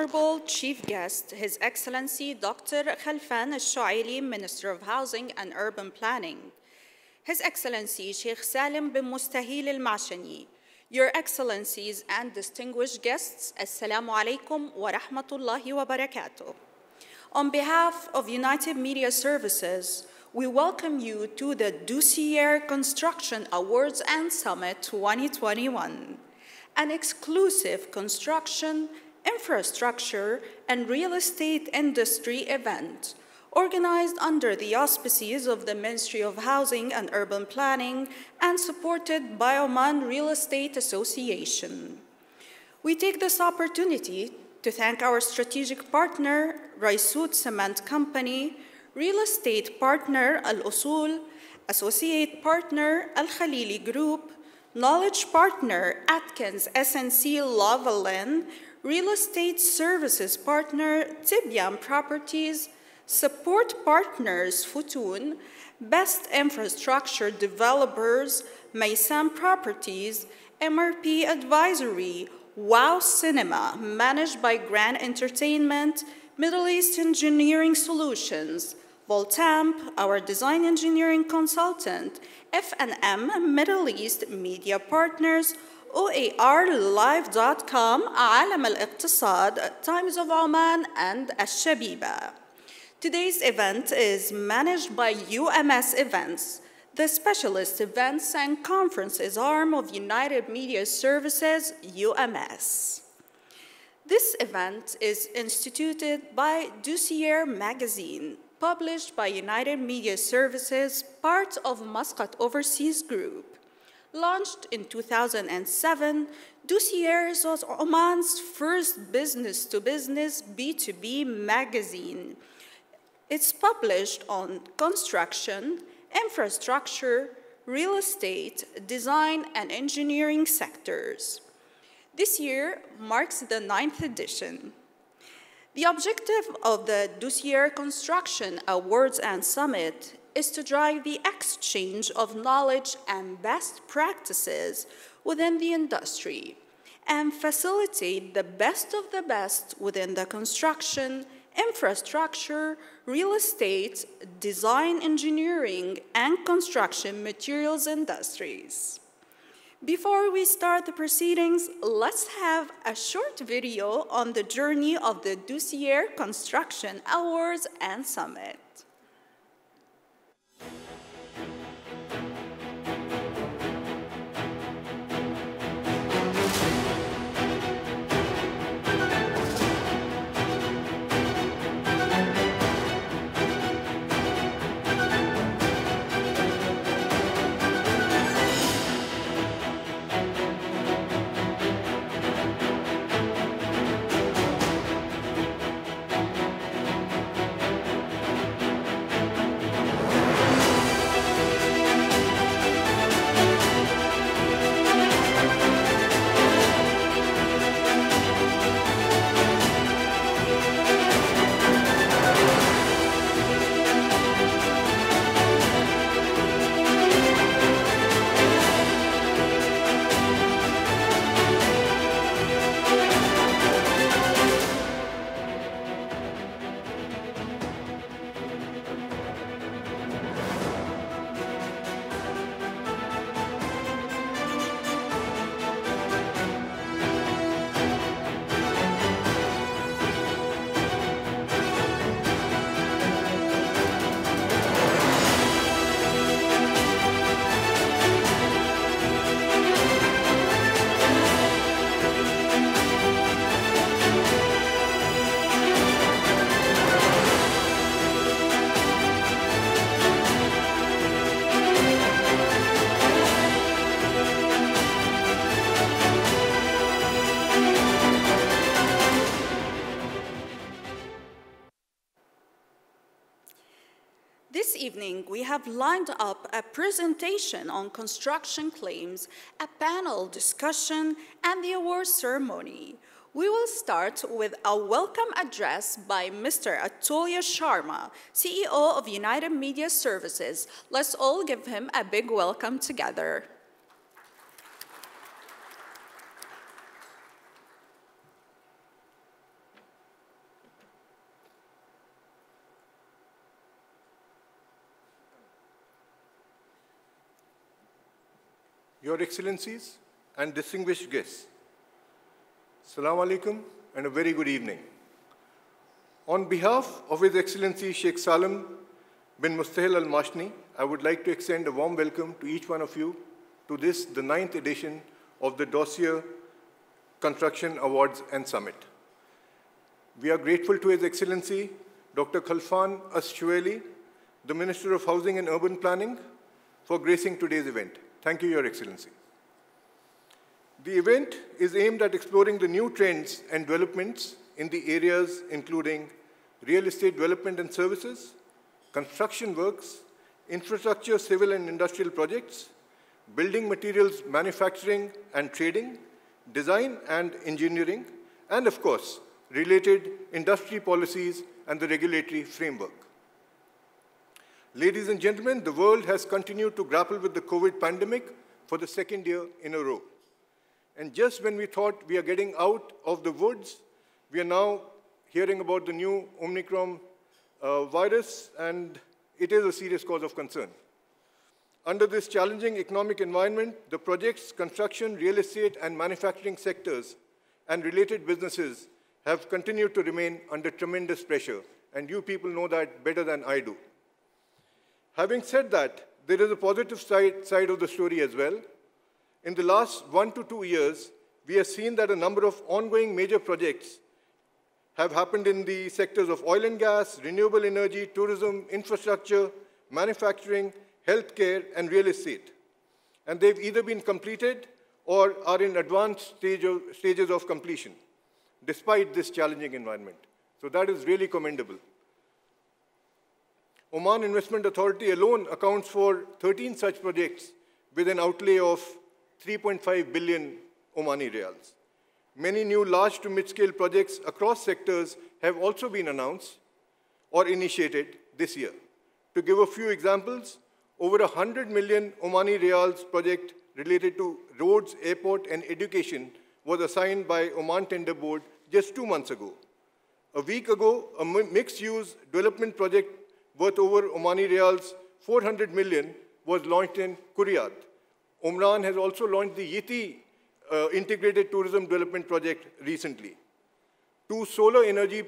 honorable chief guest, His Excellency Dr. Khalfan Al-Shuaili, Minister of Housing and Urban Planning, His Excellency Sheikh Salim bin Mustahil Al-Mashani, Your Excellencies and distinguished guests, Assalamu alaikum wa rahmatullahi wa barakatuh. On behalf of United Media Services, we welcome you to the Doucier Construction Awards and Summit 2021, an exclusive construction, infrastructure, and real estate industry event organized under the auspices of the Ministry of Housing and Urban Planning and supported by Oman Real Estate Association. We take this opportunity to thank our strategic partner, Raisut Cement Company, real estate partner Al-Usul, associate partner Al-Khalili Group, knowledge partner Atkins SNC Lavalin, real estate services partner Tibyan Properties, support partners Futun, best infrastructure developers Maysan Properties, MRP Advisory, Wow Cinema, managed by Grand Entertainment, Middle East Engineering Solutions, Voltamp, our design engineering consultant, F&M Middle East Media Partners, OARLive.com, Alam Al-Iqtisad, Times of Oman, and Al-Shabiba. Today's event is managed by UMS Events, the specialist events and conferences arm of United Media Services, UMS. This event is instituted by Doucier Magazine, published by United Media Services, part of Muscat Overseas Group. Launched in 2007, Doucier is Oman's first business-to-business B2B magazine. It's published on construction, infrastructure, real estate, design, and engineering sectors. This year marks the 9th edition. The objective of the Doucier Construction Awards and Summit is to drive the exchange of knowledge and best practices within the industry and facilitate the best of the best within the construction, infrastructure, real estate, design engineering, and construction materials industries. Before we start the proceedings, let's have a short video on the journey of the Doucier Construction Awards and Summit. This evening, we have lined up a presentation on construction claims, a panel discussion, and the awards ceremony. We will start with a welcome address by Mr. Atulya Sharma, CEO of United Media Services. Let's all give him a big welcome together. Your Excellencies and distinguished guests, Assalamu alaikum and a very good evening. On behalf of His Excellency Sheikh Salim bin Mustahil Al Mashni, I would like to extend a warm welcome to each one of you to this, the 9th edition of the Dossier Construction Awards and Summit. We are grateful to His Excellency Dr. Khalfan As-Shuaili, the Minister of Housing and Urban Planning, for gracing today's event. Thank you, Your Excellency. The event is aimed at exploring the new trends and developments in the areas including real estate development and services, construction works, infrastructure, civil and industrial projects, building materials manufacturing and trading, design and engineering, and of course, related industry policies and the regulatory framework. Ladies and gentlemen, the world has continued to grapple with the COVID pandemic for the second year in a row. And just when we thought we are getting out of the woods, we are now hearing about the new Omicron virus, and it is a serious cause of concern. Under this challenging economic environment, the projects, construction, real estate, and manufacturing sectors and related businesses have continued to remain under tremendous pressure, and you people know that better than I do. Having said that, there is a positive side of the story as well. In the last 1 to 2 years, we have seen that a number of ongoing major projects have happened in the sectors of oil and gas, renewable energy, tourism, infrastructure, manufacturing, healthcare, and real estate. And they've either been completed or are in advanced stages of completion, despite this challenging environment. So that is really commendable. Oman Investment Authority alone accounts for 13 such projects with an outlay of 3.5 billion Omani riyals. Many new large to mid-scale projects across sectors have also been announced or initiated this year. To give a few examples, over 100 million Omani riyals project related to roads, airport, and education was assigned by Oman Tender Board just 2 months ago. A week ago, a mixed-use development project worth over Omani riyals 400 million was launched in Kuriyat. Omran has also launched the Yiti Integrated Tourism Development Project recently. 2 solar energy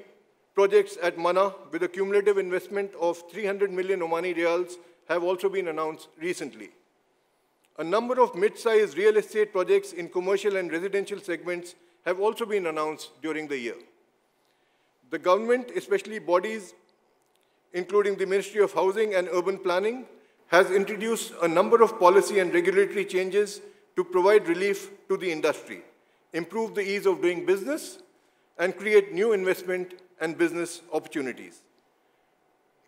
projects at Mana with a cumulative investment of 300 million Omani riyals have also been announced recently. A number of mid-sized real estate projects in commercial and residential segments have also been announced during the year. The government, especially bodies including the Ministry of Housing and Urban Planning, has introduced a number of policy and regulatory changes to provide relief to the industry, improve the ease of doing business, and create new investment and business opportunities.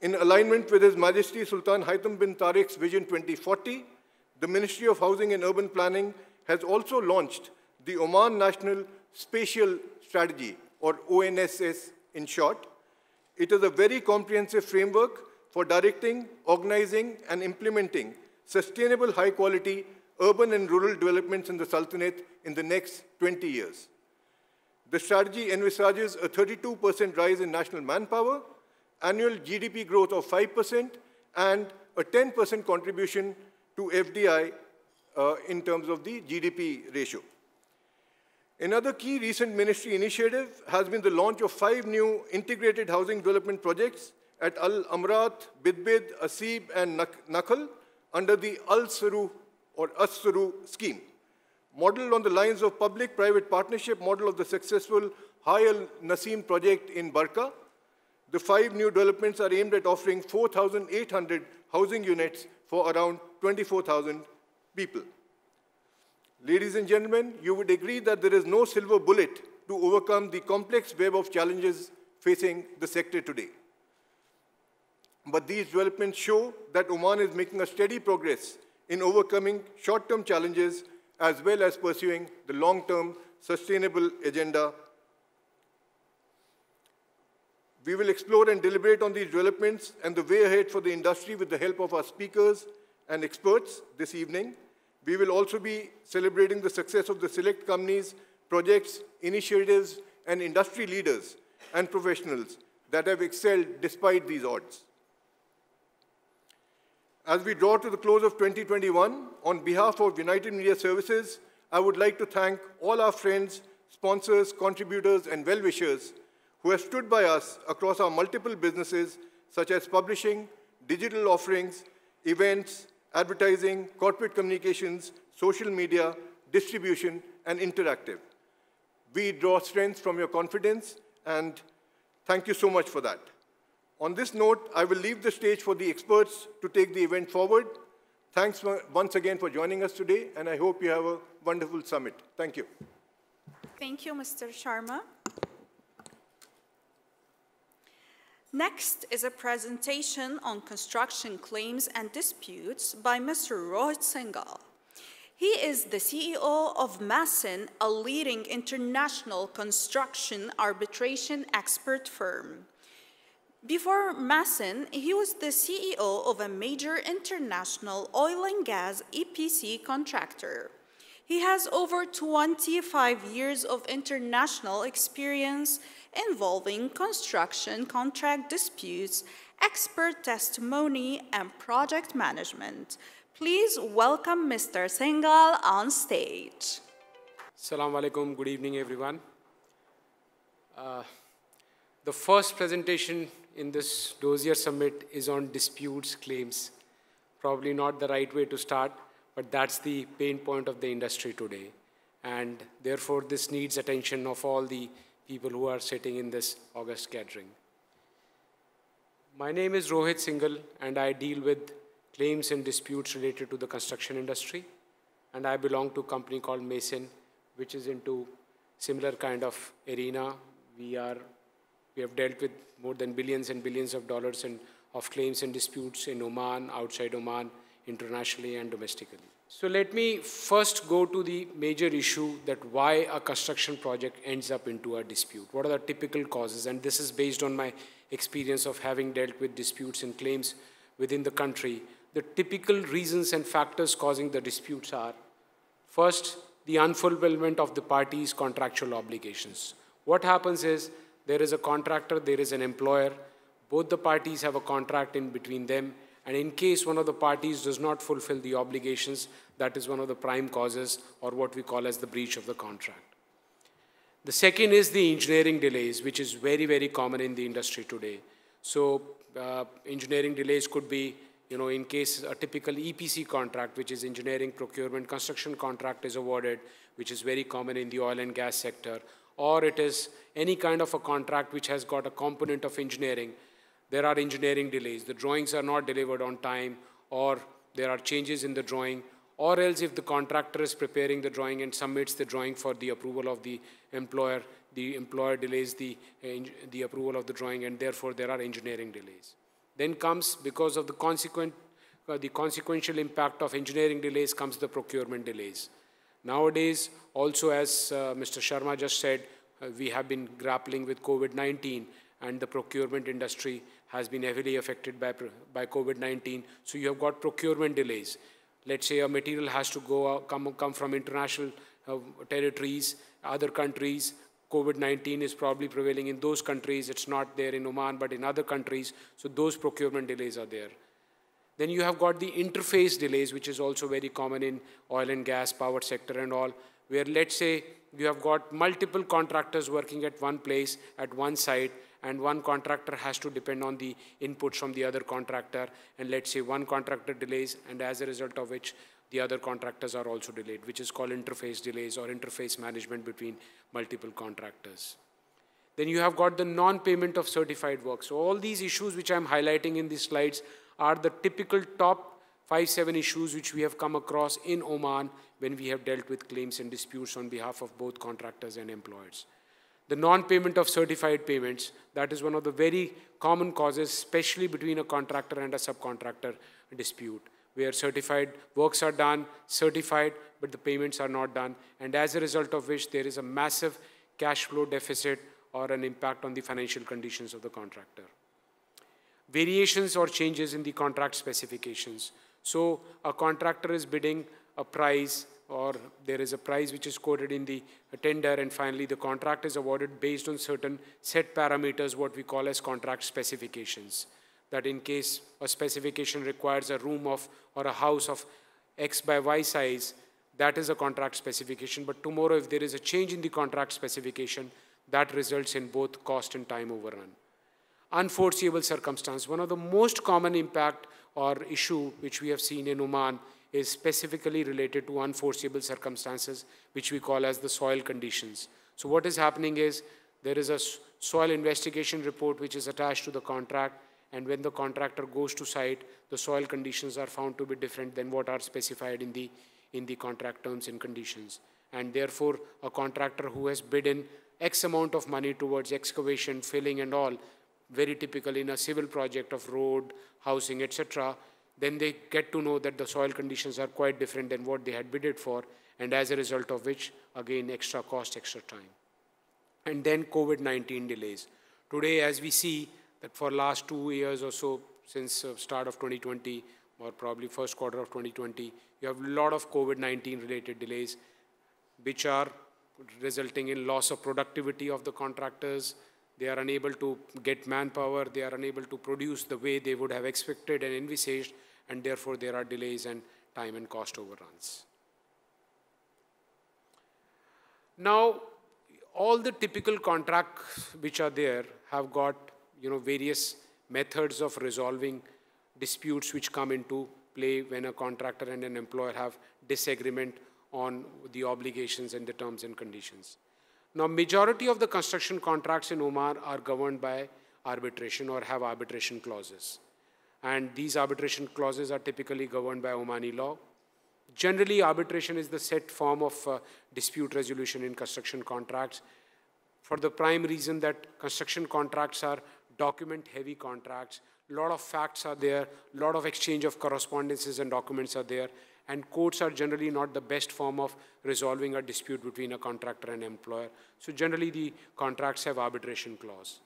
In alignment with His Majesty Sultan Haitham bin Tariq's Vision 2040, the Ministry of Housing and Urban Planning has also launched the Oman National Spatial Strategy, or ONSS in short. It is a very comprehensive framework for directing, organizing, and implementing sustainable, high-quality urban and rural developments in the Sultanate in the next 20 years. The strategy envisages a 32% rise in national manpower, annual GDP growth of 5%, and a 10% contribution to FDI in terms of the GDP ratio. Another key recent ministry initiative has been the launch of 5 new integrated housing development projects at Al-Amrat, Bidbid, Asib, and Nakhal under the Al-Suru or As-Suru scheme. Modeled on the lines of public-private partnership model of the successful High Al-Nasim project in Barka, the 5 new developments are aimed at offering 4,800 housing units for around 24,000 people. Ladies and gentlemen, you would agree that there is no silver bullet to overcome the complex web of challenges facing the sector today. But these developments show that Oman is making a steady progress in overcoming short-term challenges as well as pursuing the long-term sustainable agenda. We will explore and deliberate on these developments and the way ahead for the industry with the help of our speakers and experts this evening. We will also be celebrating the success of the select companies, projects, initiatives, and industry leaders and professionals that have excelled despite these odds. As we draw to the close of 2021, on behalf of United Media Services, I would like to thank all our friends, sponsors, contributors, and well-wishers who have stood by us across our multiple businesses, such as publishing, digital offerings, events, advertising, corporate communications, social media, distribution, and interactive. We draw strength from your confidence, and thank you so much for that. On this note, I will leave the stage for the experts to take the event forward. Thanks once again for joining us today, and I hope you have a wonderful summit. Thank you. Thank you, Mr. Sharma. Next is a presentation on construction claims and disputes by Mr. Rohit Singhal. He is the CEO of Mason, a leading international construction arbitration expert firm. Before Mason, he was the CEO of a major international oil and gas EPC contractor. He has over 25 years of international experience involving construction contract disputes, expert testimony, and project management. Please welcome Mr. Singhal on stage. Assalamu alaikum. Good evening, everyone. The first presentation in this Dozier Summit is on disputes claims. Probably not the right way to start, but that's the pain point of the industry today. And therefore, this needs attention of all the people who are sitting in this august gathering. My name is Rohit Singhal, and I deal with claims and disputes related to the construction industry. And I belong to a company called Mason, which is into similar kind of arena. We have dealt with more than billions and billions of dollars of claims and disputes in Oman, outside Oman, internationally and domestically. So let me first go to the major issue that why a construction project ends up into a dispute. What are the typical causes? And this is based on my experience of having dealt with disputes and claims within the country. The typical reasons and factors causing the disputes are, first, the unfulfillment of the parties' contractual obligations. What happens is, there is a contractor, there is an employer. Both the parties have a contract in between them. And in case one of the parties does not fulfill the obligations, that is one of the prime causes, or what we call as the breach of the contract. The second is the engineering delays, which is very, very common in the industry today. So engineering delays could be, in case a typical EPC contract, which is engineering, procurement, construction contract is awarded, which is very common in the oil and gas sector, or it is any kind of a contract which has got a component of engineering. There are engineering delays. The drawings are not delivered on time, or there are changes in the drawing, or else if the contractor is preparing the drawing and submits the drawing for the approval of the employer delays the approval of the drawing, and therefore there are engineering delays. Then comes, because of the consequential impact of engineering delays, comes the procurement delays. Nowadays, also as Mr. Sharma just said, we have been grappling with COVID-19, and the procurement industry has been heavily affected by COVID-19. So you have got procurement delays. Let's say a material has to come from international territories, other countries. COVID-19 is probably prevailing in those countries. It's not there in Oman, but in other countries. So those procurement delays are there. Then you have got the interface delays, which is also very common in oil and gas, power sector and all, where let's say you have got multiple contractors working at one place, at one site, and one contractor has to depend on the inputs from the other contractor, and let's say one contractor delays, and as a result of which the other contractors are also delayed, which is called interface delays or interface management between multiple contractors. Then you have got the non-payment of certified work. So all these issues which I'm highlighting in these slides are the typical top 5-7 issues which we have come across in Oman when we have dealt with claims and disputes on behalf of both contractors and employers. The non-payment of certified payments, that is one of the very common causes, especially between a contractor and a subcontractor dispute, where certified works are done, certified, but the payments are not done, and as a result of which there is a massive cash flow deficit or an impact on the financial conditions of the contractor. Variations or changes in the contract specifications. So a contractor is bidding a price, or there is a price which is quoted in the tender, and finally the contract is awarded based on certain set parameters, what we call as contract specifications. that in case a specification requires a room of or a house of X by Y size, that is a contract specification. But tomorrow, if there is a change in the contract specification, that results in both cost and time overrun. Unforeseeable circumstance. One of the most common impact or issue which we have seen in Oman is specifically related to unforeseeable circumstances, which we call as the soil conditions. So what is happening is there is a soil investigation report which is attached to the contract, and when the contractor goes to site, the soil conditions are found to be different than what are specified in the contract terms and conditions. And therefore, a contractor who has bid in X amount of money towards excavation, filling and all, very typical in a civil project of road, housing, etc., then they get to know that the soil conditions are quite different than what they had bidded for, and as a result of which, again, extra cost, extra time. And then COVID-19 delays. Today, as we see that for last 2 years or so, since start of 2020, or probably first quarter of 2020, you have a lot of COVID-19 related delays, which are resulting in loss of productivity of the contractors. They are unable to get manpower, they are unable to produce the way they would have expected and envisaged, and therefore there are delays and time and cost overruns. Now, all the typical contracts which are there have got various methods of resolving disputes which come into play when a contractor and an employer have disagreement on the obligations and the terms and conditions. Now, majority of the construction contracts in Oman are governed by arbitration or have arbitration clauses. And these arbitration clauses are typically governed by Omani law. Generally, arbitration is the set form of dispute resolution in construction contracts, for the prime reason that construction contracts are document-heavy contracts. A lot of facts are there, a lot of exchange of correspondences and documents are there, and courts are generally not the best form of resolving a dispute between a contractor and employer. So generally, the contracts have arbitration clause.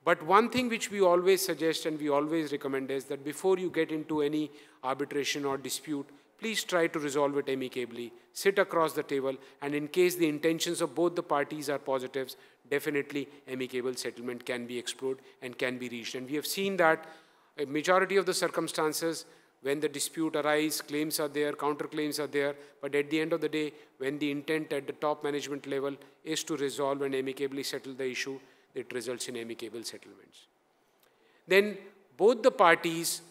But one thing which we always suggest and we always recommend is that before you get into any arbitration or dispute, please try to resolve it amicably, sit across the table, and in case the intentions of both the parties are positives, definitely amicable settlement can be explored and can be reached. And we have seen that a majority of the circumstances, when the dispute arises, claims are there, counterclaims are there, but at the end of the day, when the intent at the top management level is to resolve and amicably settle the issue, it results in amicable settlements. Then both the parties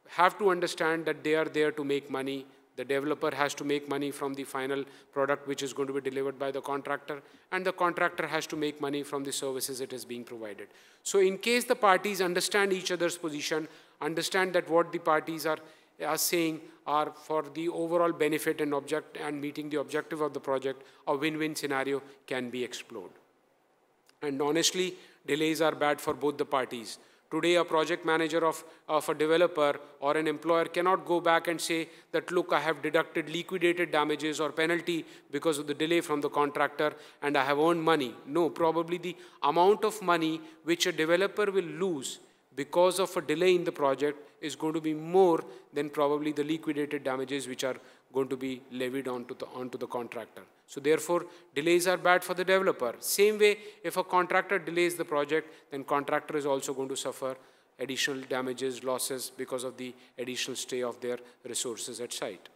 have to understand that they are there to make money. The developer has to make money from the final product which is going to be delivered by the contractor, and the contractor has to make money from the services it is being provided. So in case the parties understand each other's position, understand that what the parties are saying are for the overall benefit and meeting the objective of the project, a win-win scenario can be explored. And honestly, delays are bad for both the parties. Today, a project manager of a developer or an employer cannot go back and say that, look, I have deducted liquidated damages or penalty because of the delay from the contractor and I have earned money. No, probably the amount of money which a developer will lose because of a delay in the project is going to be more than probably the liquidated damages which are going to be levied onto the contractor. So therefore, delays are bad for the developer. Same way, if a contractor delays the project, then contractor is also going to suffer additional damages, losses because of the additional stay of their resources at site.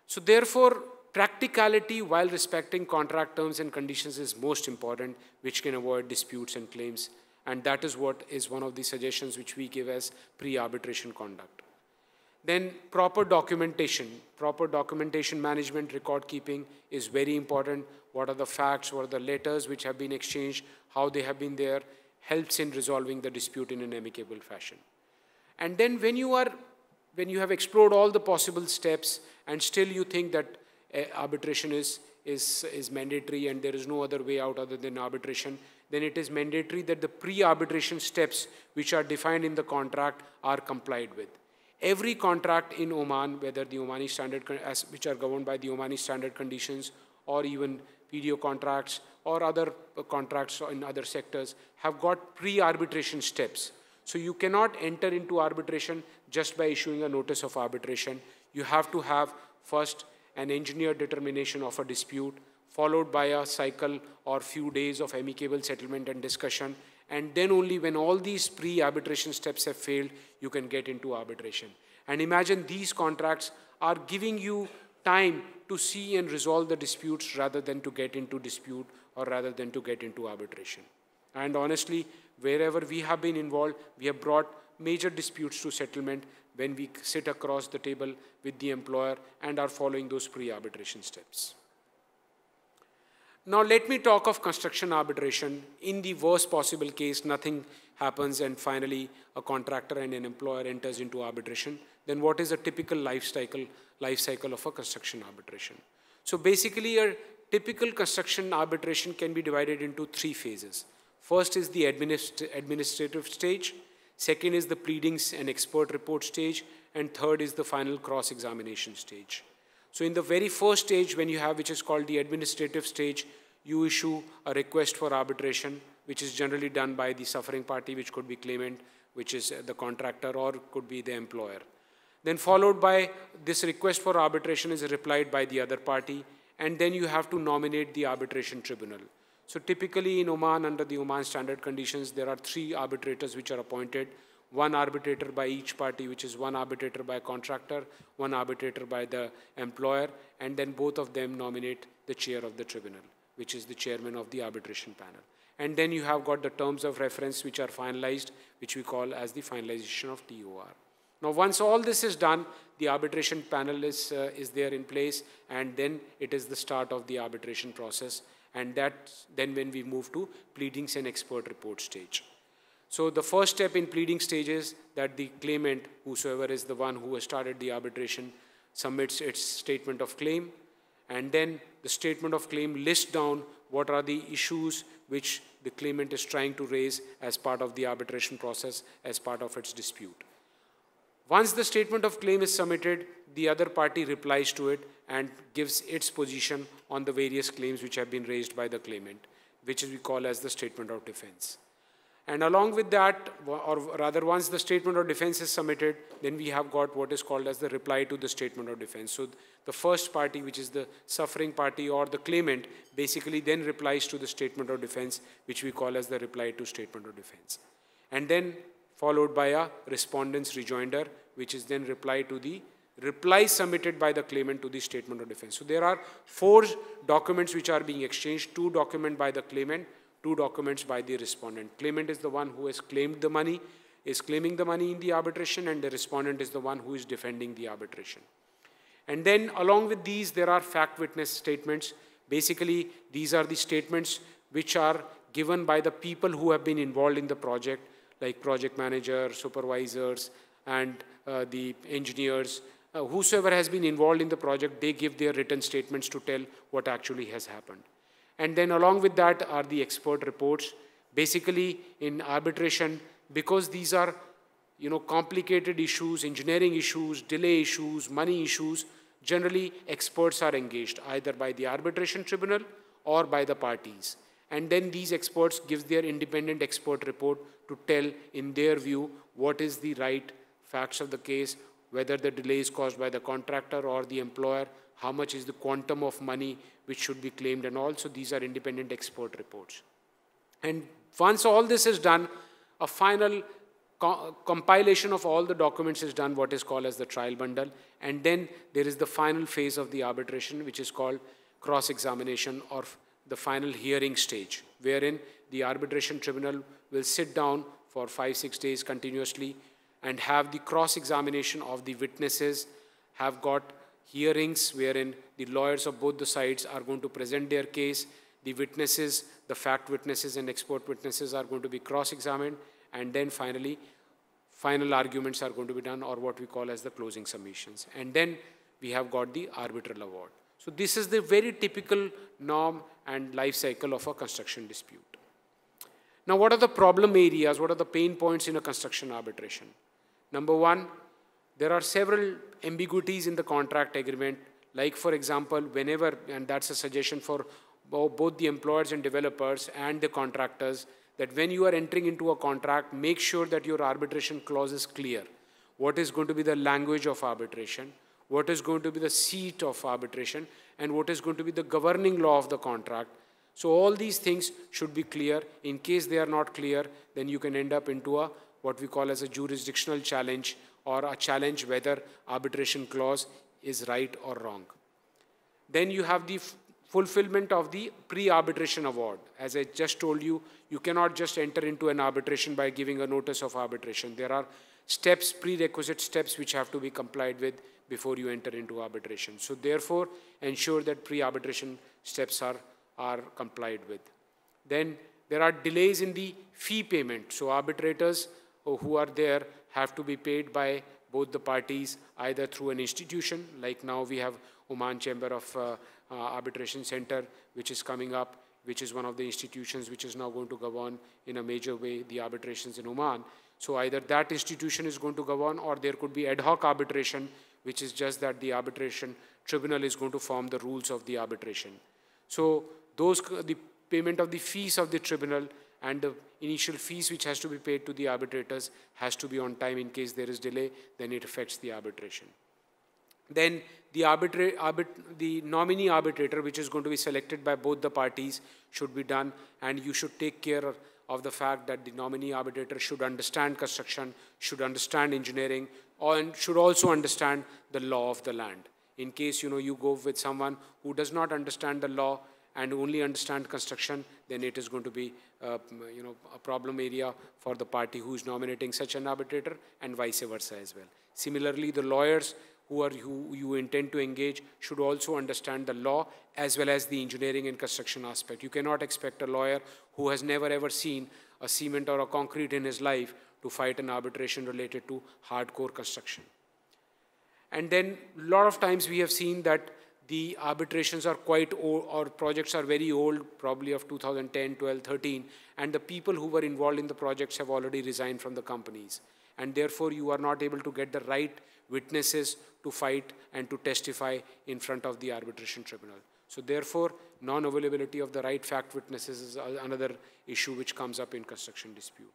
So therefore, practicality while respecting contract terms and conditions is most important, which can avoid disputes and claims. And that is what is one of the suggestions which we give as pre-arbitration conduct. Then proper documentation management, record keeping is very important. What are the facts, what are the letters which have been exchanged, how they have been there, helps in resolving the dispute in an amicable fashion. And then when you have explored all the possible steps and still you think that arbitration is mandatory and there is no other way out other than arbitration, then it is mandatory that the pre-arbitration steps which are defined in the contract are complied with. Every contract in Oman, whether the Omani standard, which are governed by the Omani standard conditions, or even video contracts or other contracts in other sectors, have got pre-arbitration steps. So you cannot enter into arbitration just by issuing a notice of arbitration. You have to have first an engineered determination of a dispute, followed by a cycle or few days of amicable settlement and discussion, and then only when all these pre-arbitration steps have failed, you can get into arbitration. And imagine these contracts are giving you time to see and resolve the disputes rather than to get into dispute or rather than to get into arbitration. And honestly, wherever we have been involved, we have brought major disputes to settlement when we sit across the table with the employer and are following those pre-arbitration steps. Now let me talk of construction arbitration. In the worst possible case, nothing happens and finally a contractor and an employer enters into arbitration. Then what is a typical life cycle of a construction arbitration? So basically a typical construction arbitration can be divided into 3 phases. First is the administrative stage, second is the pleadings and expert report stage, and third is the final cross-examination stage. So in the very first stage, when you have, which is called the administrative stage, you issue a request for arbitration, which is generally done by the suffering party, which could be claimant, which is the contractor, or could be the employer. Then followed by this request for arbitration is replied by the other party, and then you have to nominate the arbitration tribunal. So typically in Oman, under the Oman standard conditions, there are 3 arbitrators which are appointed. 1 arbitrator by each party, which is 1 arbitrator by contractor, 1 arbitrator by the employer, and then both of them nominate the chair of the tribunal, which is the chairman of the arbitration panel. And then you have got the terms of reference which are finalized, which we call as the finalization of TOR. Now once all this is done, the arbitration panel is there in place, and then it is the start of the arbitration process, and that's then when we move to pleadings and expert report stage. So the first step in pleading stage is that the claimant, whosoever is the one who has started the arbitration, submits its statement of claim, and then the statement of claim lists down what are the issues which the claimant is trying to raise as part of the arbitration process, as part of its dispute. Once the statement of claim is submitted, the other party replies to it and gives its position on the various claims which have been raised by the claimant, which we call as the statement of defense. And along with that, or rather once the statement of defense is submitted, then we have got what is called as the reply to the statement of defense. So the first party, which is the suffering party or the claimant, basically then replies to the statement of defense, which we call as the reply to statement of defense. And then followed by a respondent's rejoinder, which is then reply to the reply submitted by the claimant to the statement of defense. So there are 4 documents which are being exchanged, 2 documents by the claimant, 2 documents by the respondent. Claimant is the one who has claimed the money, is claiming the money in the arbitration, and the respondent is the one who is defending the arbitration. And then along with these, there are fact witness statements. Basically, these are the statements which are given by the people who have been involved in the project, like project manager, supervisors, and the engineers. Whosoever has been involved in the project, they give their written statements to tell what actually has happened. And then along with that are the expert reports. Basically, in arbitration, because these are complicated issues, engineering issues, delay issues, money issues, generally experts are engaged either by the arbitration tribunal or by the parties. And then these experts give their independent expert report to tell, in their view, what is the right facts of the case, whether the delay is caused by the contractor or the employer, how much is the quantum of money which should be claimed, and also these are independent expert reports. And once all this is done, a final compilation of all the documents is done, what is called as the trial bundle, and then there is the final phase of the arbitration, which is called cross-examination, or the final hearing stage, wherein the arbitration tribunal will sit down for 5-6 days continuously and have the cross-examination of the witnesses, have got hearings wherein the lawyers of both the sides are going to present their case, the witnesses, the fact witnesses and expert witnesses are going to be cross-examined, and then finally, final arguments are going to be done, or what we call as the closing submissions. And then we have got the arbitral award. So this is the very typical norm and life cycle of a construction dispute. Now, what are the problem areas? What are the pain points in a construction arbitration? Number 1, there are several ambiguities in the contract agreement, like for example, whenever, and that's a suggestion for both the employers and developers and the contractors, that when you are entering into a contract, make sure that your arbitration clause is clear. What is going to be the language of arbitration? What is going to be the seat of arbitration? And what is going to be the governing law of the contract? So all these things should be clear. In case they are not clear, then you can end up into a what we call as a jurisdictional challenge, or a challenge whether arbitration clause is right or wrong. Then you have the fulfillment of the pre-arbitration award. As I just told you, you cannot just enter into an arbitration by giving a notice of arbitration. There are steps, prerequisite steps, which have to be complied with before you enter into arbitration. So therefore, ensure that pre-arbitration steps are complied with. Then there are delays in the fee payment. So arbitrators who are there have to be paid by both the parties, either through an institution, like now we have Oman Chamber of Arbitration Center, which is coming up, which is one of the institutions which is now going to govern in a major way the arbitrations in Oman. So either that institution is going to govern, or there could be ad hoc arbitration, which is just that the arbitration tribunal is going to form the rules of the arbitration. So the payment of the fees of the tribunal and the initial fees which has to be paid to the arbitrators has to be on time. In case there is delay, then it affects the arbitration. Then the nominee arbitrator, which is going to be selected by both the parties, should be done, and you should take care of the fact that the nominee arbitrator should understand construction, should understand engineering, and should also understand the law of the land. In case you go with someone who does not understand the law and only understand construction, then it is going to be a problem area for the party who is nominating such an arbitrator, and vice versa as well. Similarly, the lawyers who you intend to engage should also understand the law as well as the engineering and construction aspect. You cannot expect a lawyer who has never ever seen a cement or a concrete in his life to fight an arbitration related to hardcore construction. And then a lot of times we have seen that the arbitrations are quite old, or projects are very old, probably of 2010, 12, 13, and the people who were involved in the projects have already resigned from the companies. And therefore you are not able to get the right witnesses to fight and to testify in front of the arbitration tribunal. So therefore, non-availability of the right fact witnesses is another issue which comes up in construction dispute.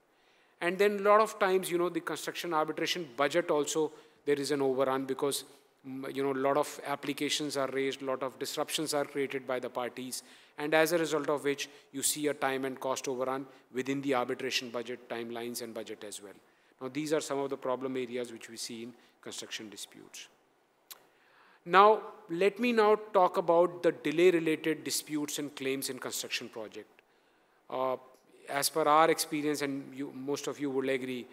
And then a lot of times, the construction arbitration budget also, there is an overrun, because a lot of applications are raised, a lot of disruptions are created by the parties, and as a result of which you see a time and cost overrun within the arbitration budget, timelines and budget as well. Now these are some of the problem areas which we see in construction disputes. Now let me now talk about the delay related disputes and claims in construction project. As per our experience, and most of you will agree,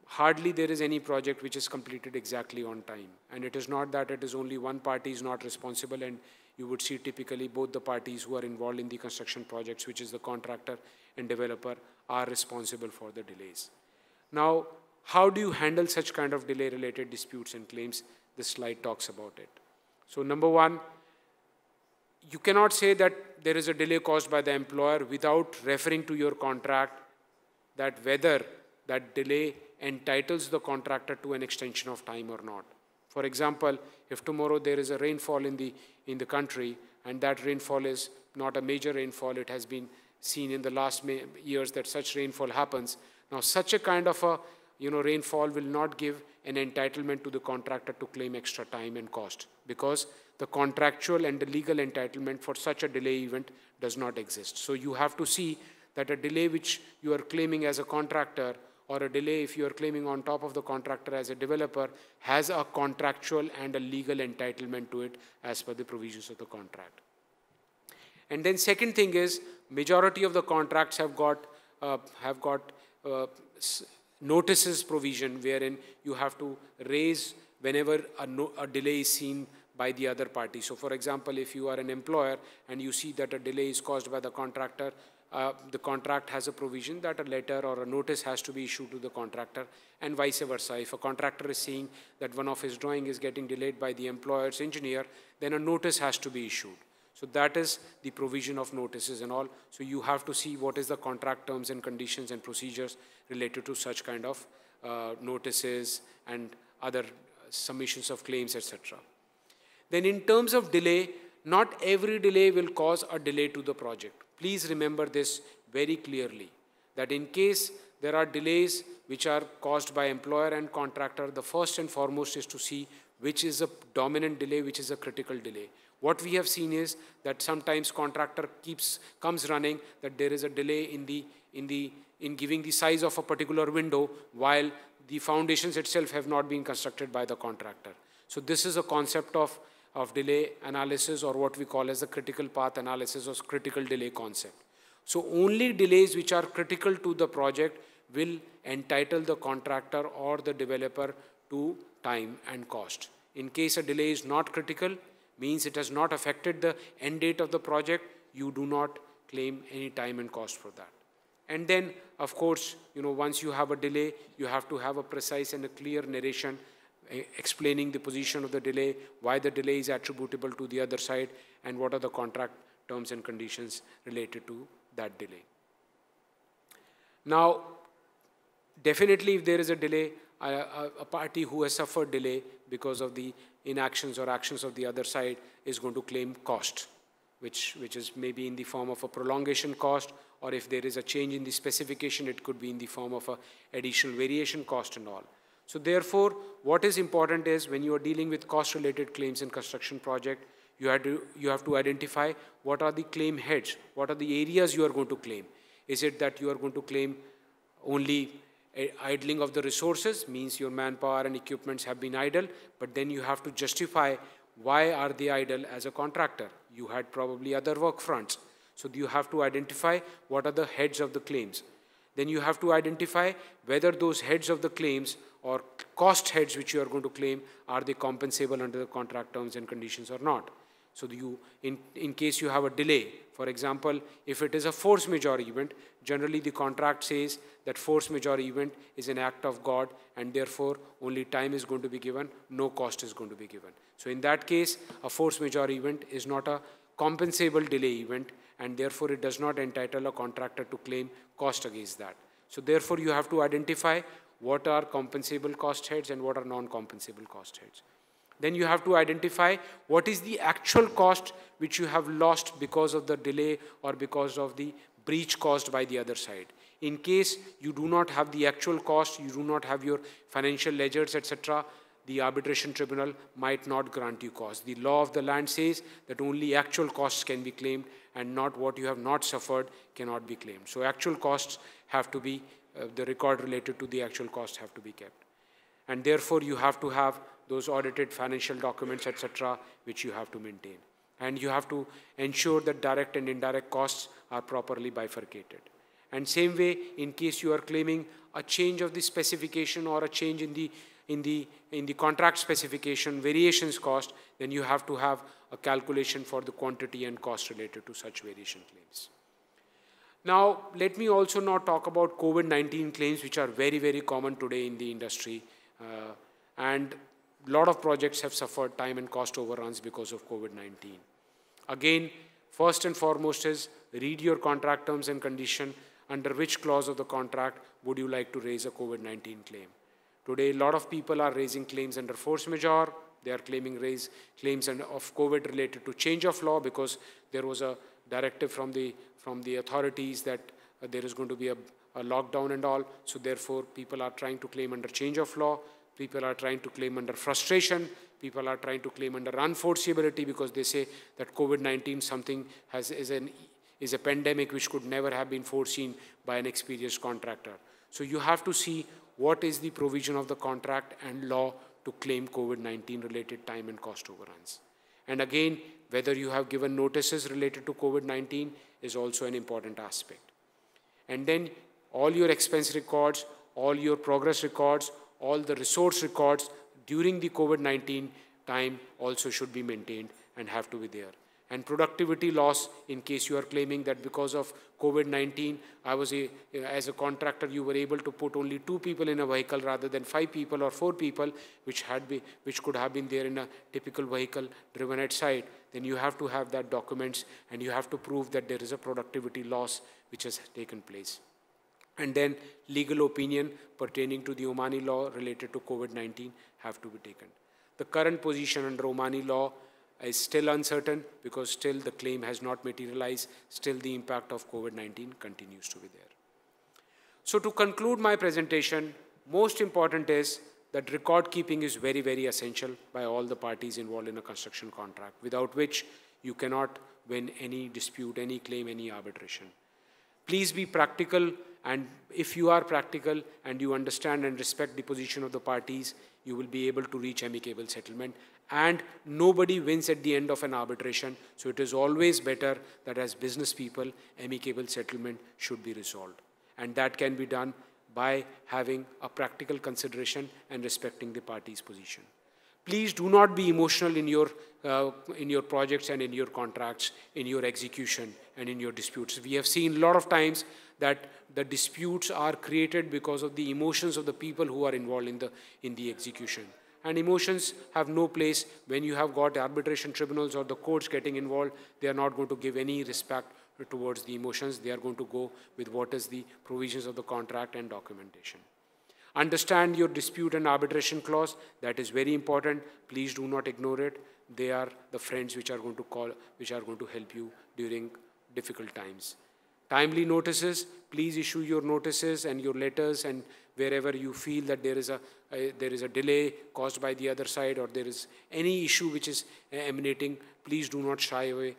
hardly there is any project which is completed exactly on time. And it is not that it is only one party is not responsible, and you would see typically both the parties who are involved in the construction projects, which is the contractor and developer, are responsible for the delays. Now, how do you handle such kind of delay related disputes and claims? This slide talks about it. So number one, you cannot say that there is a delay caused by the employer without referring to your contract, that whether that delay entitles the contractor to an extension of time or not. For example, if tomorrow there is a rainfall in the country, and that rainfall is not a major rainfall, it has been seen in the last years that such rainfall happens. Now such a kind of a rainfall will not give an entitlement to the contractor to claim extra time and cost, because the contractual and the legal entitlement for such a delay event does not exist. So you have to see that a delay which you are claiming as a contractor, or a delay if you are claiming on top of the contractor as a developer, has a contractual and a legal entitlement to it as per the provisions of the contract. And then second thing is, majority of the contracts have got notices provision, wherein you have to raise whenever a delay is seen by the other party. So for example, if you are an employer and you see that a delay is caused by the contractor, the contract has a provision that a letter or a notice has to be issued to the contractor, and vice versa. If a contractor is seeing that one of his drawing is getting delayed by the employer's engineer, then a notice has to be issued. So that is the provision of notices and all. So you have to see what is the contract terms and conditions and procedures related to such kind of notices and other submissions of claims, etc. Then in terms of delay, not every delay will cause a delay to the project. Please remember this very clearly, that in case there are delays which are caused by employer and contractor, the first and foremost is to see which is a dominant delay, which is a critical delay. what we have seen is that sometimes contractor comes running, that there is a delay in giving the size of a particular window while the foundations itself have not been constructed by the contractor. So this is a concept of delay analysis, or what we call as the critical path analysis or critical delay concept. So only delays which are critical to the project will entitle the contractor or the developer to time and cost. In case a delay is not critical, means it has not affected the end date of the project, you do not claim any time and cost for that. And then, of course, once you have a delay, you have to have a precise and a clear narration explaining the position of the delay, why the delay is attributable to the other side, and what are the contract terms and conditions related to that delay. Now, definitely if there is a delay, a party who has suffered delay because of the inactions or actions of the other side is going to claim cost, which is maybe in the form of a prolongation cost, or if there is a change in the specification, it could be in the form of a additional variation cost and all. So therefore, what is important is when you are dealing with cost-related claims in construction project, you have to identify what are the claim heads, what are the areas you are going to claim. Is it that you are going to claim only idling of the resources, means your manpower and equipments have been idle, but then you have to justify why are they idle as a contractor. You had probably other work fronts. So you have to identify what are the heads of the claims. Then you have to identify whether those heads of the claims or cost heads which you are going to claim, are they compensable under the contract terms and conditions or not. So in case you have a delay, for example, if it is a force majeure event, generally the contract says that force majeure event is an act of God, and therefore only time is going to be given, no cost is going to be given. So in that case, a force majeure event is not a compensable delay event, and therefore it does not entitle a contractor to claim cost against that. So therefore you have to identify what are compensable cost heads and what are non-compensable cost heads. Then you have to identify what is the actual cost which you have lost because of the delay or because of the breach caused by the other side. In case you do not have the actual cost, you do not have your financial ledgers, etc., the arbitration tribunal might not grant you cost. The law of the land says that only actual costs can be claimed, and not what you have not suffered cannot be claimed. So actual costs have to be, the record related to the actual cost have to be kept. And therefore you have to have those audited financial documents, etc., which you have to maintain. And you have to ensure that direct and indirect costs are properly bifurcated. And same way, in case you are claiming a change of the specification or a change in the contract specification, variations cost, then you have to have a calculation for the quantity and cost related to such variation claims. Now, let me also now talk about COVID-19 claims, which are very, very common today in the industry. And a lot of projects have suffered time and cost overruns because of COVID-19. Again, first and foremost is read your contract terms and condition. Under which clause of the contract would you like to raise a COVID-19 claim? Today, a lot of people are raising claims under force majeure. They are raise claims of COVID related to change of law, because there was a directive from the authorities that there is going to be a lockdown and all. So therefore, people are trying to claim under change of law. People are trying to claim under frustration. People are trying to claim under unforeseeability, because they say that COVID-19 something is a pandemic which could never have been foreseen by an experienced contractor. So you have to see what is the provision of the contract and law to claim COVID-19 related time and cost overruns. And again, whether you have given notices related to COVID-19 is also an important aspect. And then all your expense records, all your progress records, all the resource records during the COVID-19 time also should be maintained and have to be there. And productivity loss, in case you are claiming that because of COVID-19, as a contractor, you were able to put only 2 people in a vehicle rather than 5 people or 4 people, which could have been there in a typical vehicle driven at site, then you have to have that documents, and you have to prove that there is a productivity loss which has taken place. And then legal opinion pertaining to the Omani law related to COVID-19 have to be taken. The current position under Omani law is still uncertain, because still the claim has not materialized, still the impact of COVID-19 continues to be there. So to conclude my presentation, most important is that record keeping is very, very essential by all the parties involved in a construction contract, without which you cannot win any dispute, any claim, any arbitration. Please be practical, and if you are practical and you understand and respect the position of the parties, you will be able to reach amicable settlement. And nobody wins at the end of an arbitration, so it is always better that as business people, amicable settlement should be resolved. And that can be done by having a practical consideration and respecting the party's position. Please do not be emotional in your projects and in your contracts, in your execution and in your disputes. We have seen a lot of times that the disputes are created because of the emotions of the people who are involved in the execution. And emotions have no place when you have got arbitration tribunals or the courts getting involved. They are not going to give any respect towards the emotions. They are going to go with what is the provisions of the contract and documentation. Understand your dispute and arbitration clause. That is very important. Please do not ignore it. They are the friends which are going to help you during difficult times. Timely notices. Please issue your notices and your letters, and wherever you feel that there is a delay caused by the other side, or there is any issue which is emanating, please do not shy away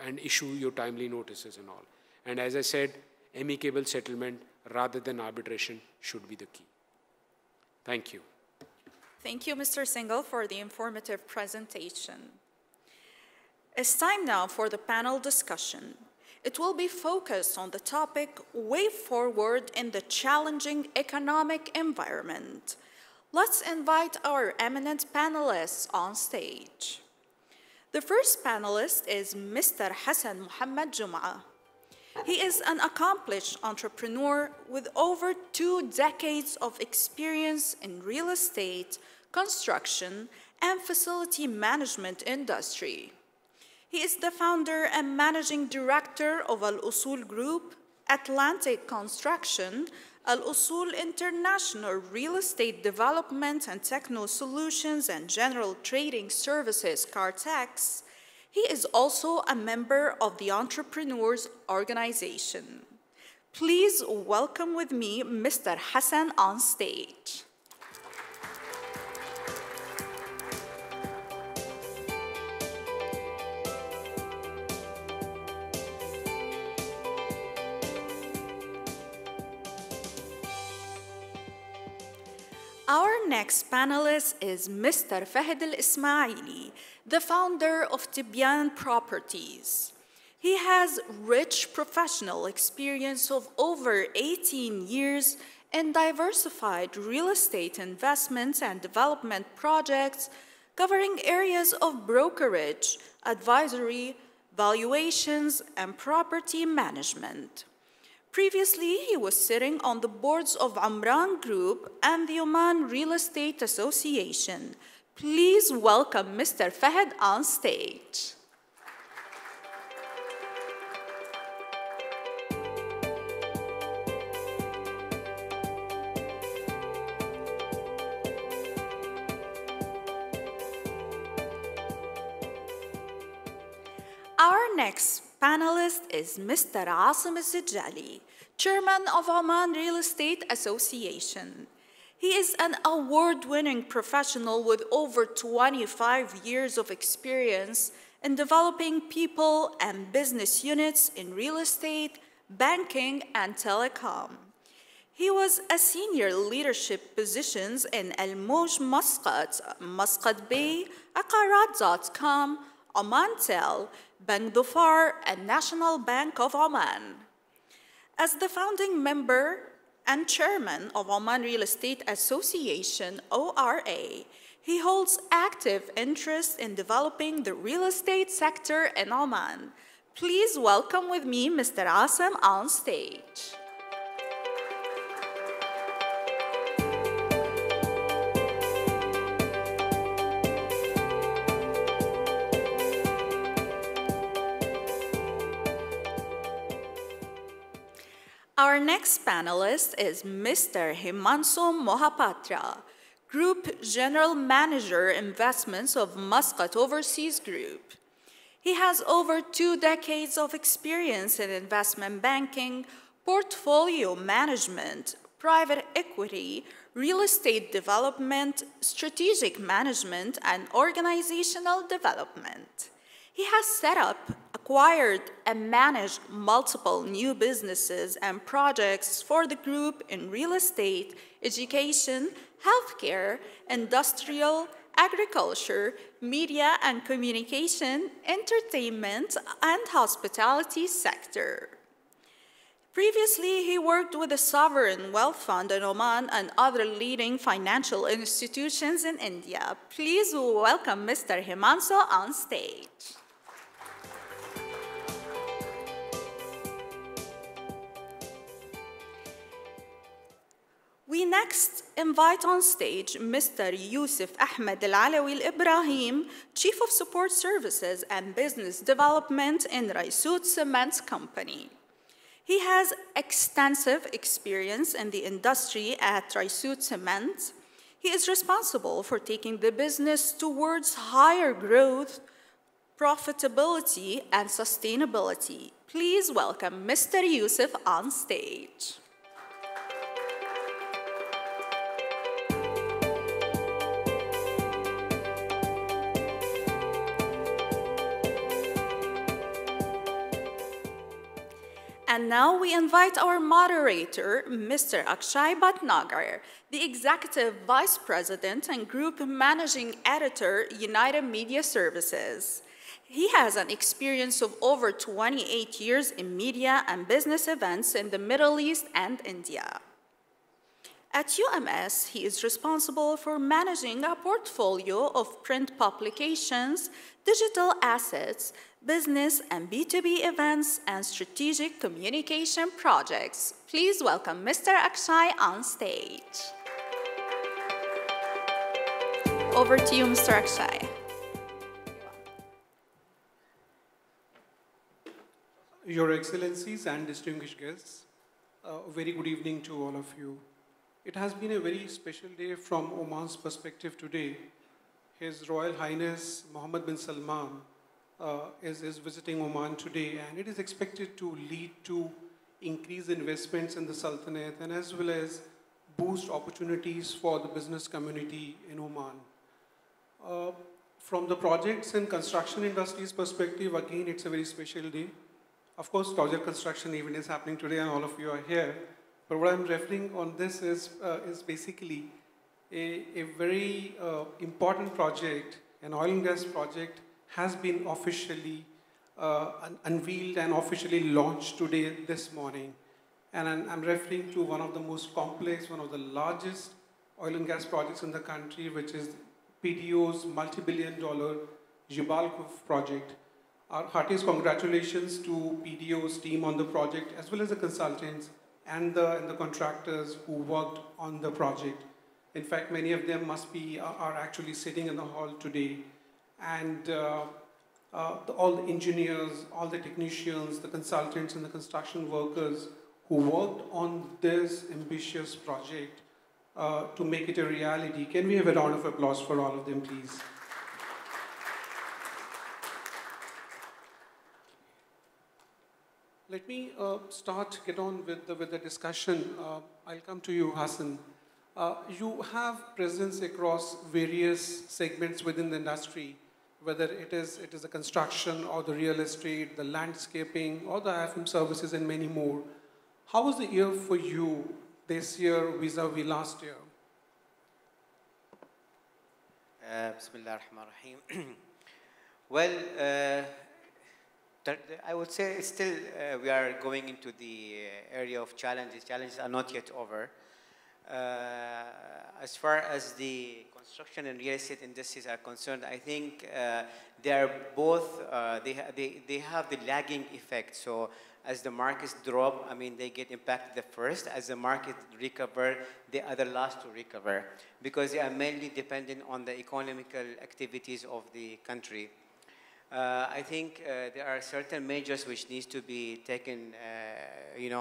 and issue your timely notices and all. And as I said, amicable settlement rather than arbitration should be the key. Thank you. Thank you, Mr. Singhal, for the informative presentation. It's time now for the panel discussion. It will be focused on the topic, Way Forward in the Challenging Economic Environment. Let's invite our eminent panelists on stage. The first panelist is Mr. Hassan Muhammad Jum'a. He is an accomplished entrepreneur with over 2 decades of experience in real estate, construction, and facility management industry. He is the founder and managing director of Al Usul Group, Atlantic Construction, Al Usul International Real Estate Development and Techno Solutions and General Trading Services, Cartex. He is also a member of the Entrepreneurs Organization. Please welcome with me Mr. Hassan on stage. Our next panelist is Mr. Fahd Al-Ismaili, the founder of Tibyan Properties. He has rich professional experience of over 18 years in diversified real estate investments and development projects covering areas of brokerage, advisory, valuations, and property management. Previously, he was sitting on the boards of Umran Group and the Oman Real Estate Association. Please welcome Mr. Fahd on stage. Our next panelist is Mr. Asim Al-Zijjali, Chairman of Oman Real Estate Association. He is an award-winning professional with over 25 years of experience in developing people and business units in real estate, banking, and telecom. He was a senior leadership positions in Al Moj Muscat, Muscat Bay, Aqarat.com, Omantel, Bank Dhofar, and National Bank of Oman. As the founding member and chairman of Oman Real Estate Association, ORA, he holds active interest in developing the real estate sector in Oman. Please welcome with me Mr. Asim on stage. Our next panelist is Mr. Himanshu Mohapatra, Group General Manager Investments of Muscat Overseas Group. He has over 2 decades of experience in investment banking, portfolio management, private equity, real estate development, strategic management, and organizational development. He has set up, acquired, and managed multiple new businesses and projects for the group in real estate, education, healthcare, industrial, agriculture, media and communication, entertainment, and hospitality sector. Previously, he worked with the Sovereign Wealth Fund in Oman and other leading financial institutions in India. Please welcome Mr. Himanso on stage. We next invite on stage Mr. Yusuf Ahmed Al-Alawi Al-Ibrahim, Chief of Support Services and Business Development in Raisut Cement Company. He has extensive experience in the industry at Raisut Cement. He is responsible for taking the business towards higher growth, profitability, and sustainability. Please welcome Mr. Yusuf on stage. And now we invite our moderator, Mr. Akshay Bhatnagar, the Executive Vice President and Group Managing Editor, United Media Services. He has an experience of over 28 years in media and business events in the Middle East and India. At UMS, he is responsible for managing a portfolio of print publications, digital assets, business and B2B events, and strategic communication projects. Please welcome Mr. Akshay on stage. Over to you, Mr. Akshay. Your Excellencies and distinguished guests, a very good evening to all of you. It has been a very special day from Oman's perspective today. His Royal Highness Mohammed bin Salman is visiting Oman today, and it is expected to lead to increased investments in the Sultanate and as well as boost opportunities for the business community in Oman. From the projects and construction industry's perspective, again, it's a very special day. Of course, project construction event is happening today and all of you are here. But what I'm referring on this is basically a very important project, an oil and gas project, has been officially unveiled and officially launched today, this morning. And I'm referring to one of the most complex, one of the largest oil and gas projects in the country, which is PDO's multi-billion-dollar Jebel Khuf project. Our heartiest congratulations to PDO's team on the project, as well as the consultants and the contractors who worked on the project. In fact, many of them are actually sitting in the hall today. And all the engineers, all the technicians, the consultants, and the construction workers who worked on this ambitious project to make it a reality. Can we have a round of applause for all of them, please? Let me get on with the discussion. I'll come to you, Hassan. You have presence across various segments within the industry, whether it is the construction or the real estate, the landscaping, or the IFM services, and many more. How was the year for you this year vis-a-vis last year? Bismillah ar-Rahman ar-Rahim. Well, I would say still we are going into the area of challenges. Challenges are not yet over. As far as the construction and real estate industries are concerned, I think they are both, they have the lagging effect. So as the markets drop, I mean, they get impacted the first. As the market recover, they are the last to recover because they are mainly dependent on the economical activities of the country. I think there are certain measures which needs to be taken,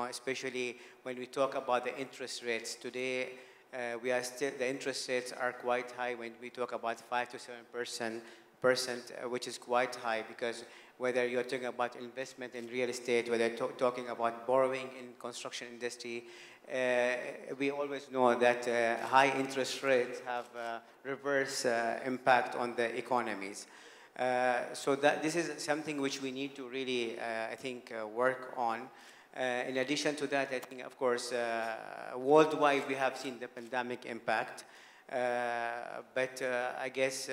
especially when we talk about the interest rates. Today, the interest rates are quite high when we talk about 5 to 7%, which is quite high because whether you're talking about investment in real estate, whether you're talking about borrowing in construction industry. We always know that high interest rates have reverse impact on the economies. So that this is something which we need to really, I think, work on. In addition to that, I think, of course, worldwide we have seen the pandemic impact. But I guess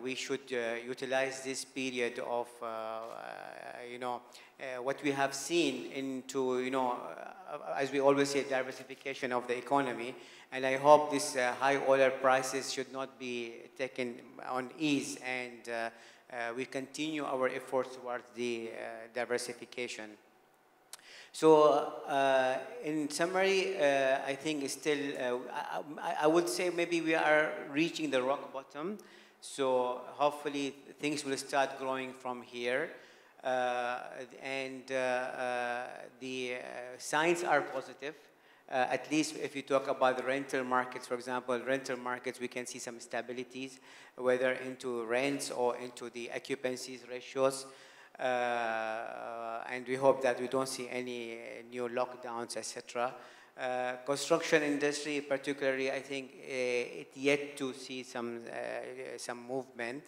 we should utilize this period of, what we have seen into, as we always say, diversification of the economy. And I hope this high oil prices should not be taken on ease, and we continue our efforts towards the diversification. So in summary, I think still, I would say maybe we are reaching the rock bottom. So hopefully things will start growing from here. The signs are positive. At least if you talk about the rental markets, for example, rental markets, we can see some stabilities, whether into rents or into the occupancy ratios. And we hope that we don't see any new lockdowns, etc. Construction industry, particularly, I think it's yet to see some movement.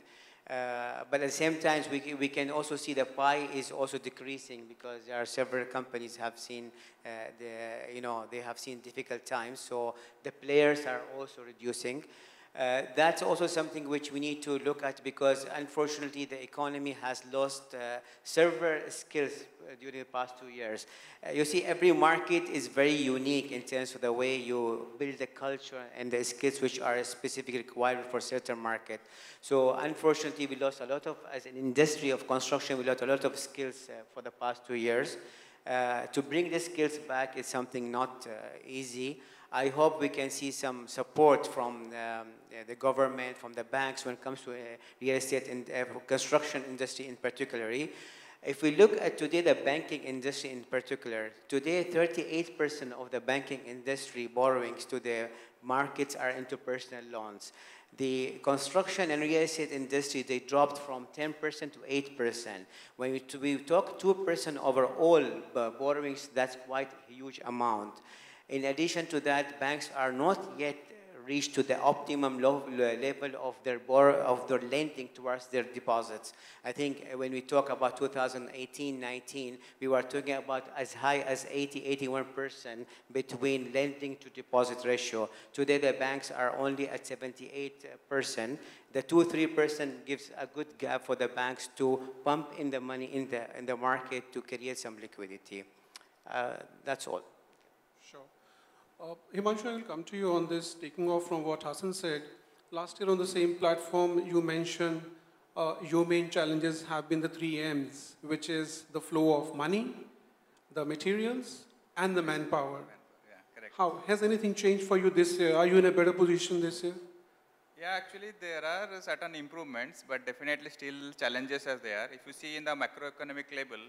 But at the same time, we can also see the pie is also decreasing, because there are several companies have seen they have seen difficult times, so the players are also reducing. That's also something which we need to look at, because unfortunately the economy has lost several skills during the past 2 years. You see, every market is very unique in terms of the way you build the culture and the skills which are specifically required for certain market. So unfortunately we lost a lot of, as an industry of construction, we lost a lot of skills for the past 2 years. To bring the skills back is something not easy. I hope we can see some support from the government, from the banks when it comes to real estate and construction industry in particular. If we look at today the banking industry in particular, today 38% of the banking industry borrowings to the markets are into personal loans. The construction and real estate industry, they dropped from 10% to 8%. When we talk 2% overall borrowings, that's quite a huge amount. In addition to that, banks are not yet reached to the optimum level of their lending towards their deposits. I think when we talk about 2018-19, we were talking about as high as 80-81% between lending to deposit ratio. Today, the banks are only at 78%. The 2-3% gives a good gap for the banks to pump in the money in the market to create some liquidity. That's all. Himanshu, I will come to you on this, taking off from what Hassan said. Last year on the same platform, you mentioned your main challenges have been the 3 M's, which is the flow of money, the materials, and the manpower. Yeah, correct. How has anything changed for you this year? Are you in a better position this year? Yeah, actually there are certain improvements, but definitely still challenges are there. If you see in the macroeconomic level,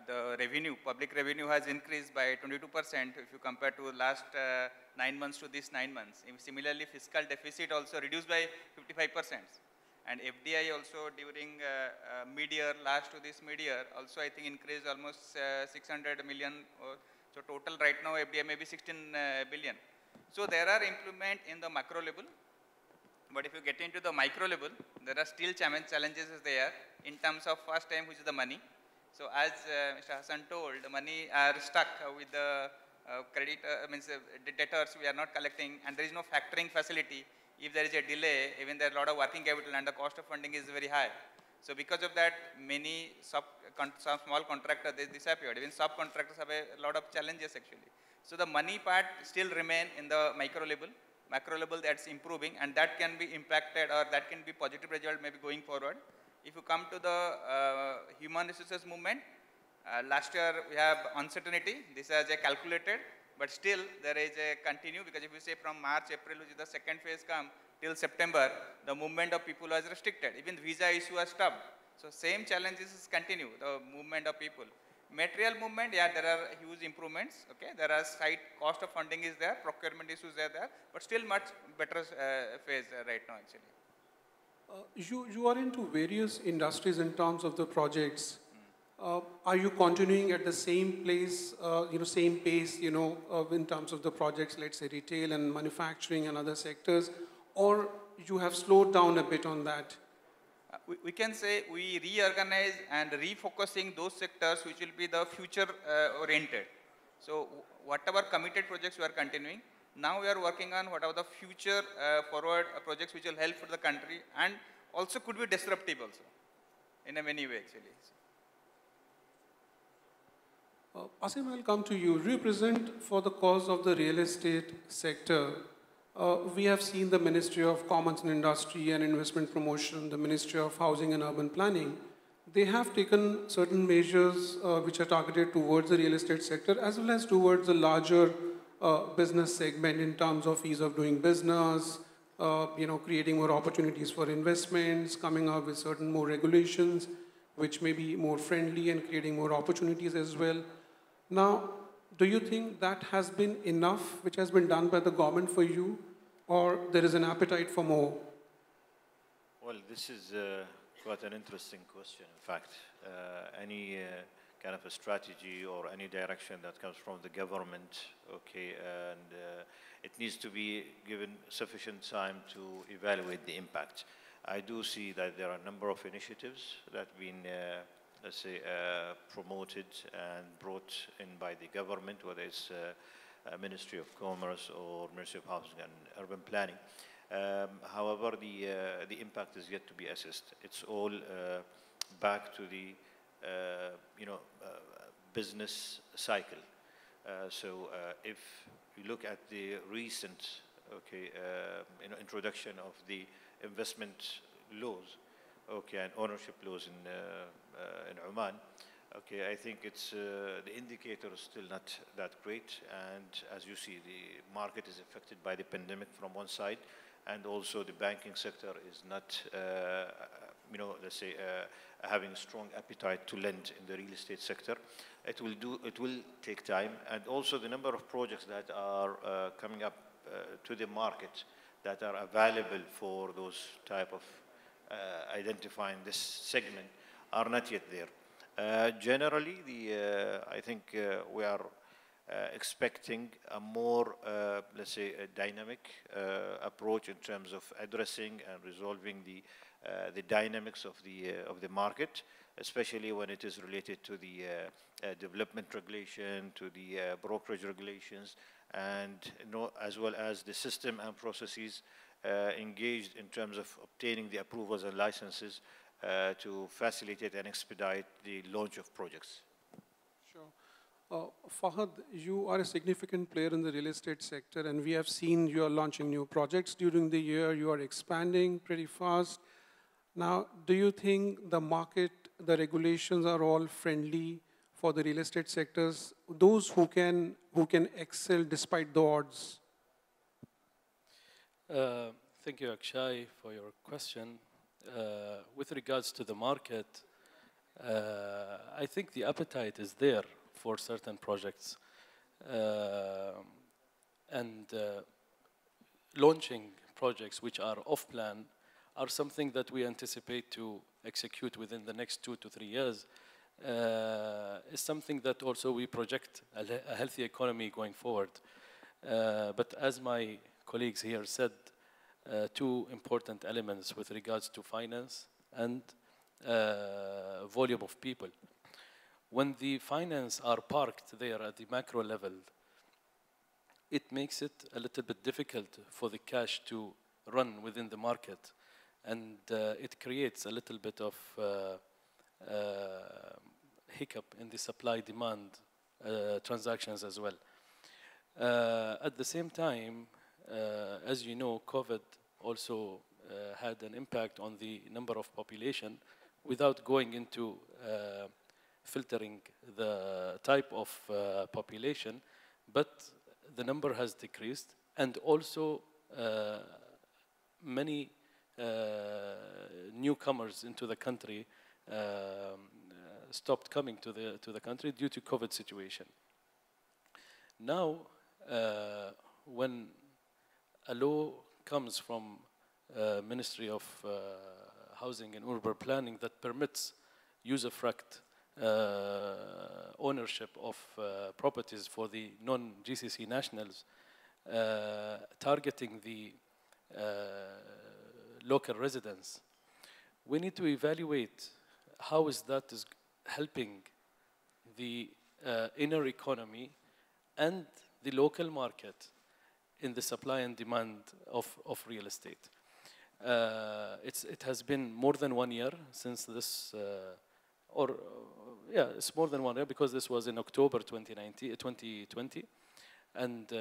the revenue, public revenue has increased by 22% if you compare to last 9 months to this 9 months. Similarly, fiscal deficit also reduced by 55%. And FDI also during mid-year, last to this mid-year, also I think increased almost 600 million. So total right now FDI may be 16 billion. So there are improvement in the macro level. But if you get into the micro level, there are still challenges there in terms of first time, which is the money. So as Mr. Hassan told, the money are stuck with the debtors we are not collecting, and there is no factoring facility. If there is a delay, even there are a lot of working capital and the cost of funding is very high. So because of that, many some small contractors, they disappeared. Even subcontractors have a lot of challenges actually. So the money part still remain in the micro level. Macro level, that's improving, and that can be impacted, or that can be positive result maybe going forward. If you come to the human resources movement, last year we have uncertainty. This is a calculated, but still there is a continue, because if you say from March, April, which is the second phase come, till September, the movement of people was restricted. Even visa issue was stopped. So same challenges continue, the movement of people. Material movement, yeah, there are huge improvements. Okay, there are site cost of funding is there, procurement issues are there, but still much better phase right now actually. You are into various industries in terms of the projects. Are you continuing at the same place, same pace, in terms of the projects, let's say retail and manufacturing and other sectors, or you have slowed down a bit on that? We can say we reorganize and refocusing those sectors which will be the future oriented. So whatever committed projects we are continuing, now we are working on whatever the future forward projects which will help for the country and also could be disruptive also in a many way actually. Asim, I'll come to you. Represent for the cause of the real estate sector. We have seen the Ministry of Commerce and Industry and Investment Promotion, the Ministry of Housing and Urban Planning. They have taken certain measures which are targeted towards the real estate sector as well as towards the larger business segment in terms of ease of doing business, creating more opportunities for investments, coming up with certain more regulations which may be more friendly and creating more opportunities as well. Now, do you think that has been enough, which has been done by the government for you, or there is an appetite for more? Well, this is quite an interesting question, in fact. Any kind of a strategy or any direction that comes from the government, okay, and it needs to be given sufficient time to evaluate the impact. I do see that there are a number of initiatives that have been let's say, promoted and brought in by the government, whether it's Ministry of Commerce or Ministry of Housing and Urban Planning. However, the impact is yet to be assessed. It's all back to the business cycle. So if you look at the recent introduction of the investment laws, and ownership laws in Oman, I think it's the indicator is still not that great, and as you see, the market is affected by the pandemic from one side, and also the banking sector is not, let's say, having a strong appetite to lend in the real estate sector. It will take time, and also the number of projects that are coming up to the market that are available for those type of identifying this segment are not yet there. Generally, I think we are expecting a more, let's say, a dynamic approach in terms of addressing and resolving the dynamics of the market, especially when it is related to the development regulation, to the brokerage regulations, and as well as the system and processes engaged in terms of obtaining the approvals and licenses to facilitate and expedite the launch of projects. Sure. Fahad, you are a significant player in the real estate sector, and we have seen you are launching new projects during the year. You are expanding pretty fast. Now, do you think the market, the regulations are all friendly for the real estate sectors, those who can excel despite the odds? Thank you, Akshay, for your question. With regards to the market, I think the appetite is there for certain projects. And launching projects which are off-plan are something that we anticipate to execute within the next 2 to 3 years. Is something that also we project a healthy economy going forward. But as my colleagues here said, two important elements with regards to finance and volume of people. When the finance are parked there at the macro level, it makes it a little bit difficult for the cash to run within the market, and it creates a little bit of hiccup in the supply-demand transactions as well. At the same time, as you know, COVID also had an impact on the number of population without going into filtering the type of population, but the number has decreased, and also many newcomers into the country stopped coming to the country due to COVID situation. Now, when a law comes from Ministry of Housing and Urban Planning that permits usufruct ownership of properties for the non-GCC nationals, targeting the local residents. We need to evaluate how is that is helping the inner economy and the local market in the supply and demand of real estate. It has been more than 1 year since this, it's more than 1 year because this was in October 2020. And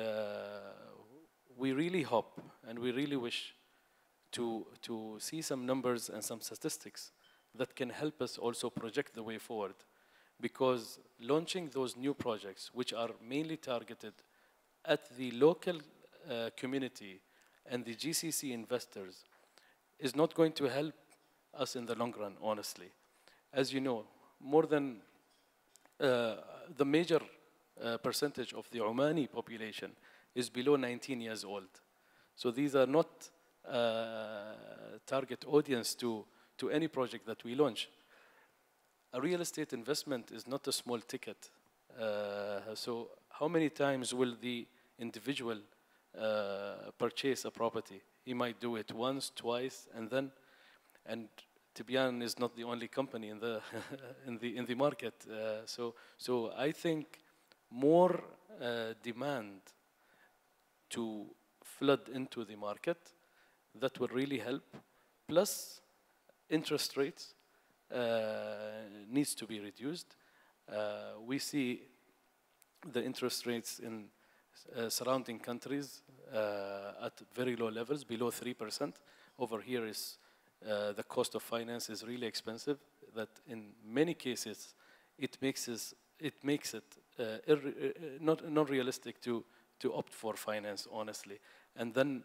we really hope and we really wish to see some numbers and some statistics that can help us also project the way forward. Because launching those new projects, which are mainly targeted at the local community and the GCC investors, is not going to help us in the long run, honestly. As you know, more than the major percentage of the Omani population is below 19 years old. So these are not target audience to any project that we launch. A real estate investment is not a small ticket. So how many times will the individual purchase a property? He might do it once, twice, and then, and Tibian is not the only company in the in the market. So I think more demand to flood into the market, that will really help. Plus, interest rates needs to be reduced. We see the interest rates in surrounding countries at very low levels, below 3%. Over here is the cost of finance is really expensive. That in many cases it makes it not realistic to opt for finance, honestly. And then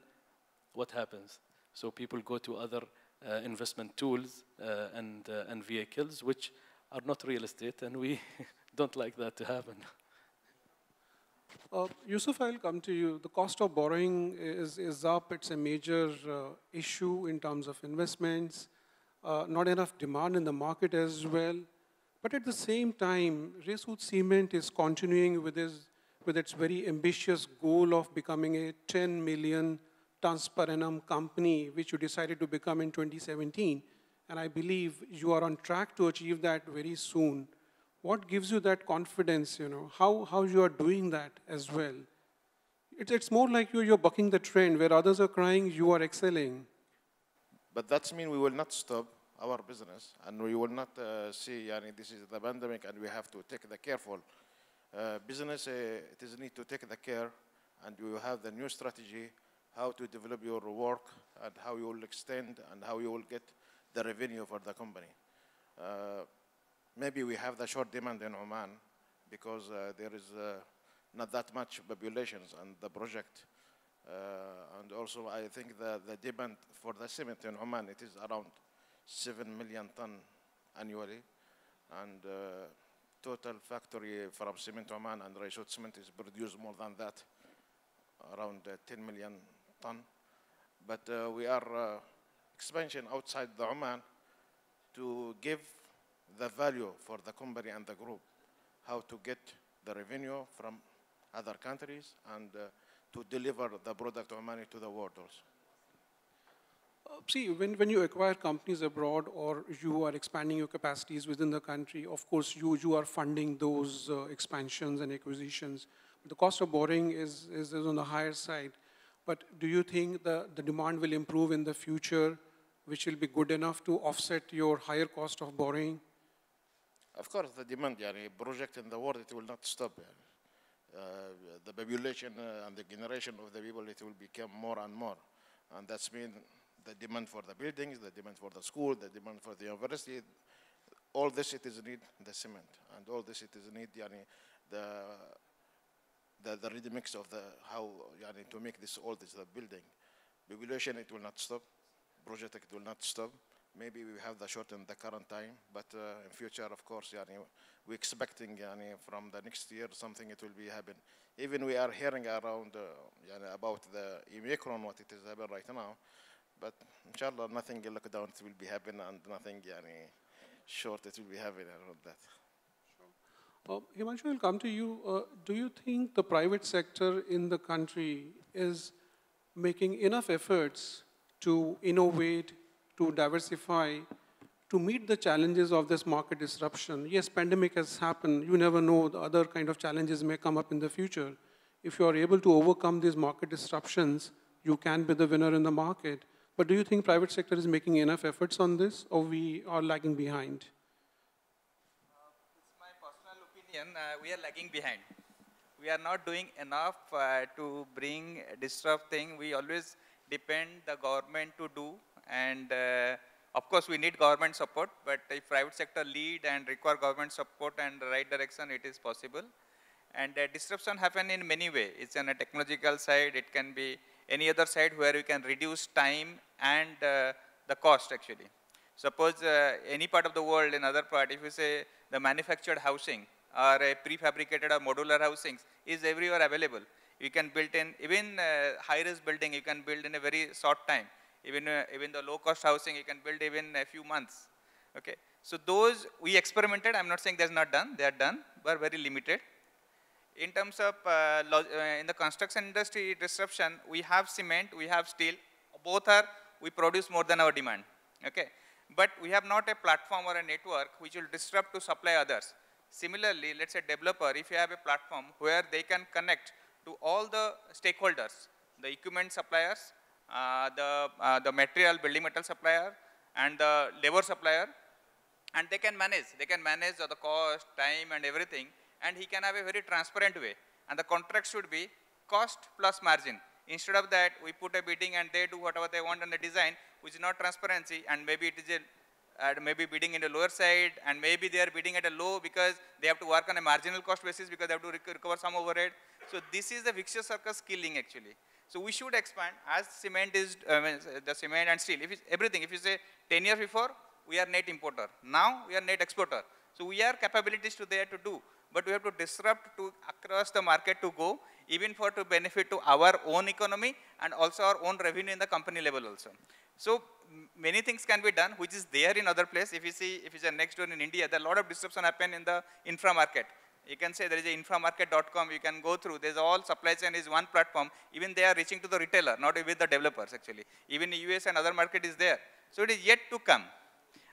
what happens? So people go to other investment tools and vehicles which are not real estate, and we don't like that to happen. Yusuf, I'll come to you. The cost of borrowing is up. It's a major issue in terms of investments. Not enough demand in the market as well. But at the same time, Resource Cement is continuing with its very ambitious goal of becoming a 10 million tons per annum company, which you decided to become in 2017. And I believe you are on track to achieve that very soon. What gives you that confidence, how you are doing that as well? It's more like you're bucking the trend. Where others are crying, you are excelling. But that means we will not stop our business, and we will not see, this is the pandemic, and we have to take the careful. Business, it is need to take the care, and we will have the new strategy, how to develop your work, and how you will extend, and how you will get the revenue for the company. Maybe we have the short demand in Oman because there is not that much populations on the project. And also I think the demand for the cement in Oman, it is around 7 million ton annually. And total factory from Cement Oman and Resource Cement is produced more than that, around 10 million ton. But we are expansion outside the Oman to give the value for the company and the group, how to get the revenue from other countries and to deliver the product Omani to the world also. See, when you acquire companies abroad or you are expanding your capacities within the country, of course you are funding those expansions and acquisitions. The cost of borrowing is on the higher side. But do you think the demand will improve in the future, which will be good enough to offset your higher cost of borrowing? Of course, the demand, project in the world, it will not stop. The population and the generation of the people, it will become more and more. And that's mean the demand for the buildings, the demand for the school, the demand for the university, all this it is need the cement. And all this it is need the ready mix of the how to make this all this the building. Population it will not stop. Project it will not stop. Maybe we have the short in the current time, but in future, of course, we're expecting from the next year something it will be happen. Even we are hearing around about the Omicron, what it is happening right now, But inshallah, nothing lockdown will be happening and nothing short it will be happening around that. Himanshu, I'll come to you. Do you think the private sector in the country is making enough efforts to innovate, to diversify, to meet the challenges of this market disruption? Yes, pandemic has happened. You never know, the other kind of challenges may come up in the future. If you are able to overcome these market disruptions, you can be the winner in the market. But do you think private sector is making enough efforts on this, or we are lagging behind? It's my personal opinion, we are lagging behind. We are not doing enough to bring disrupt thing. We always depend the government to do, and of course we need government support, but if private sector lead and require government support and the right direction, it is possible. And disruption happen in many ways. It's on a technological side, it can be any other side where you can reduce time and the cost actually. Suppose any part of the world, in other part, if you say the manufactured housing or a prefabricated or modular housings is everywhere available. You can build in, even high-rise building you can build in a very short time. Even the low-cost housing you can build even a few months. Okay, so those we experimented. I'm not saying that's not done. They are done, but very limited. In terms of in the construction industry disruption, we have cement, we have steel. Both are, we produce more than our demand. Okay, but we have not a platform or a network which will disrupt to supply others. Similarly, let's say developer, if you have a platform where they can connect to all the stakeholders, the equipment suppliers, the material, building material supplier, and the labor supplier, and they can manage the cost, time, and everything, and he can have a very transparent way. And the contract should be cost plus margin. Instead of that, we put a bidding and they do whatever they want on the design, which is not transparency, and maybe it is maybe bidding in the lower side, and maybe they are bidding at a low because they have to work on a marginal cost basis because they have to recover some overhead. So this is the vicious circle killing actually. So we should expand as cement is, the cement and steel. If it's everything, if you say 10 years before, we are net importer. Now we are net exporter. So we are capabilities to there to do, but we have to disrupt to across the market to go, even for to benefit to our own economy and also our own revenue in the company level also. So many things can be done, which is there in other place. If you see, if it's next door in India, there are a lot of disruption happen in the infra market. You can say there is a inframarket.com, you can go through, there's all supply chain is one platform, even they are reaching to the retailer, not with the developers actually. Even US and other market is there. So it is yet to come.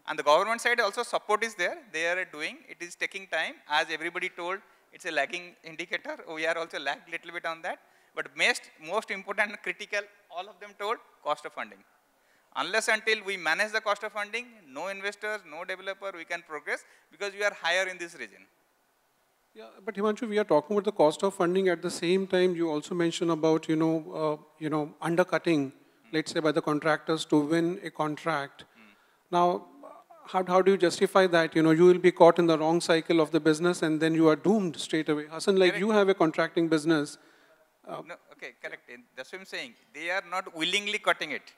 And the government side also support is there, they are doing, it is taking time, as everybody told, it's a lagging indicator, we are also lagged little bit on that. But most important and critical, all of them told, cost of funding. Unless until we manage the cost of funding, no investors, no developer, we can progress because we are higher in this region. Yeah, but Himanshu, we are talking about the cost of funding. At the same time, you also mentioned about undercutting, let's say by the contractors to win a contract. Now, how do you justify that? You will be caught in the wrong cycle of the business, and then you are doomed straight away. Hassan, like you have a contracting business. No, okay, correct. That's what I'm saying. They are not willingly cutting it.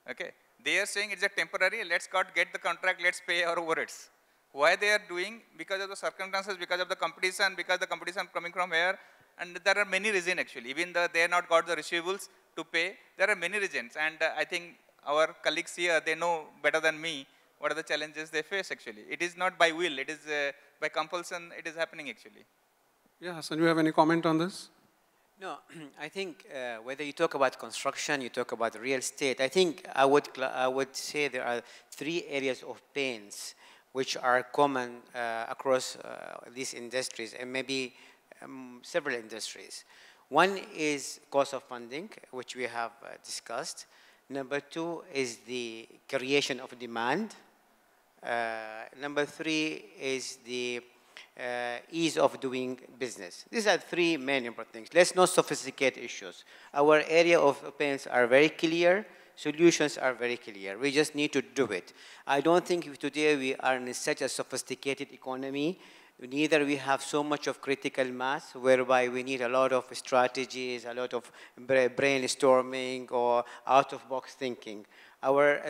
Okay, they are saying it's a temporary. Let's get the contract. Let's pay our overheads. Why they are doing? Because of the circumstances, because of the competition, because the competition coming from here, and there are many reasons actually. Even they have not got the receivables to pay, there are many reasons, and I think our colleagues here, they know better than me what are the challenges they face actually. It is not by will, it is by compulsion, it is happening actually. Yeah, Hassan, you have any comment on this? No, I think whether you talk about construction, you talk about real estate, I think I would say there are 3 areas of pains which are common across these industries and maybe several industries. One is cost of funding, which we have discussed. Number 2 is the creation of demand. Number 3 is the ease of doing business. These are 3 main important things. Let's not sophisticate issues. Our area of pains are very clear. Solutions are very clear. We just need to do it. I don't think today we are in such a sophisticated economy. Neither we have so much of critical mass whereby we need a lot of strategies, a lot of brainstorming or out-of-box thinking.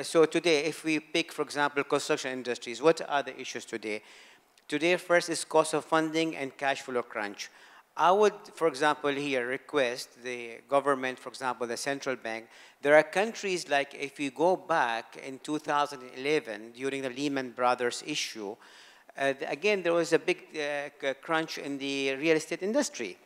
So today, if we pick, for example, construction industries, what are the issues today? Today, first is cost of funding and cash flow crunch. I would, for example, here request the government, for example, the central bank. There are countries like, if you go back in 2011 during the Lehman Brothers issue, again, there was a big crunch in the real estate industry.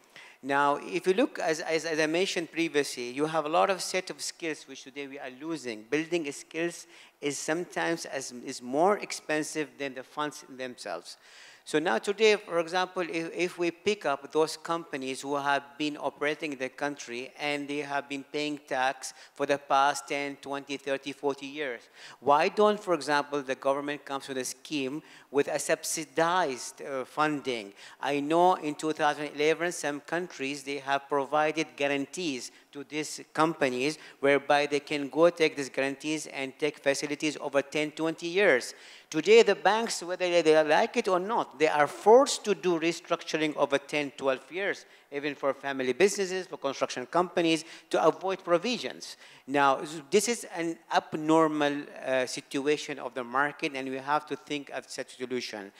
Now, if you look, as I mentioned previously, you have a lot of set of skills which today we are losing. Building skills is sometimes is more expensive than the funds themselves. So now today, for example, if we pick up those companies who have been operating in the country and they have been paying tax for the past 10, 20, 30, 40 years, why don't, for example, the government comes with a scheme with a subsidized funding? I know in 2011, some countries, they have provided guarantees to these companies whereby they can go take these guarantees and take facilities over 10, 20 years. Today, the banks, whether they like it or not, they are forced to do restructuring over 10, 12 years, even for family businesses, for construction companies, to avoid provisions. Now, this is an abnormal situation of the market, and we have to think of such a solution.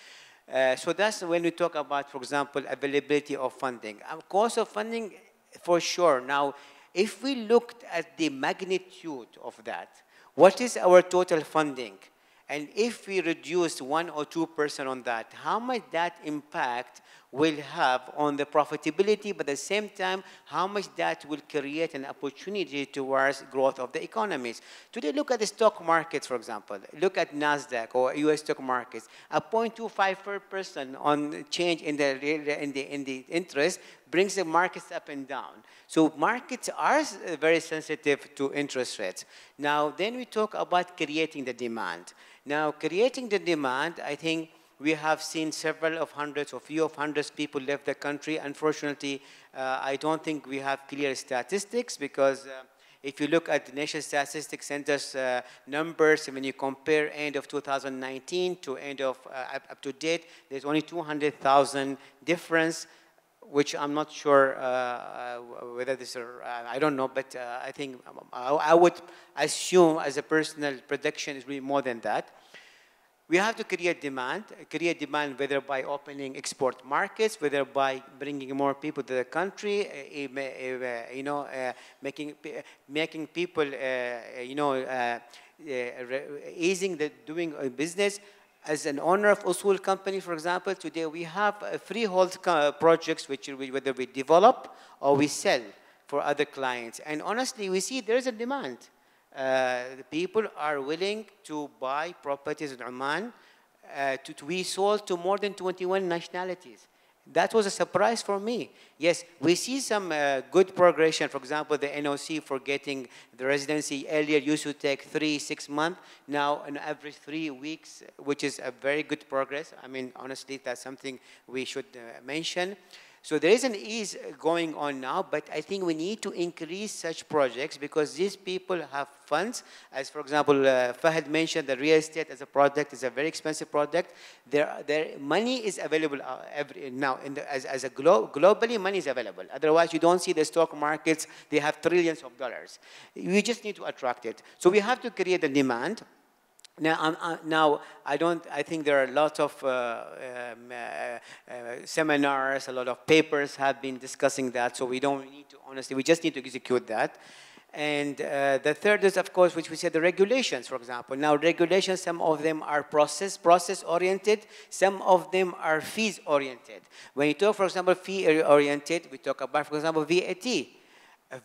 So that's when we talk about, for example, availability of funding. Cost of funding, for sure. Now, if we looked at the magnitude of that, what is our total funding? And if we reduce 1 or 2% on that, how much that impact will have on the profitability, but at the same time, how much that will create an opportunity towards growth of the economies. Today, look at the stock markets, for example. Look at NASDAQ or US stock markets. A 0.25% on change in the interest brings the markets up and down. So markets are very sensitive to interest rates. Now, then we talk about creating the demand. Now, creating the demand, I think we have seen several of hundreds or few of hundreds people left the country. Unfortunately, I don't think we have clear statistics because if you look at the National Statistics Center's numbers, when you compare end of 2019 to end of up to date, there's only 200,000 difference, which I'm not sure whether this is, I don't know, but I think I would assume as a personal prediction is really more than that. We have to create demand whether by opening export markets, whether by bringing more people to the country, you know, making people, you know, easing the doing business. As an owner of Usul company, for example, today we have freehold projects which whether we develop or we sell for other clients. And honestly, we see there is a demand. The people are willing to buy properties in Oman to be sold to more than 21 nationalities. That was a surprise for me. Yes, we see some good progression. For example, the NOC for getting the residency earlier used to take 3-6 months. Now, on average, 3 weeks, which is a very good progress. I mean, honestly, that's something we should mention. So there is an ease going on now, but I think we need to increase such projects because these people have funds. As for example, Fahad mentioned the real estate as a product is a very expensive product. Their money is available now. Globally, money is available. Otherwise, you don't see the stock markets. They have trillions of dollars. We just need to attract it. So we have to create the demand. Now, I think there are lots of seminars, a lot of papers have been discussing that, so we don't need to, honestly, we just need to execute that. And the third is, of course, which we said, the regulations, for example. Now, regulations, some of them are process-oriented, some of them are fees-oriented. When you talk, for example, fee-oriented, we talk about, for example, VAT.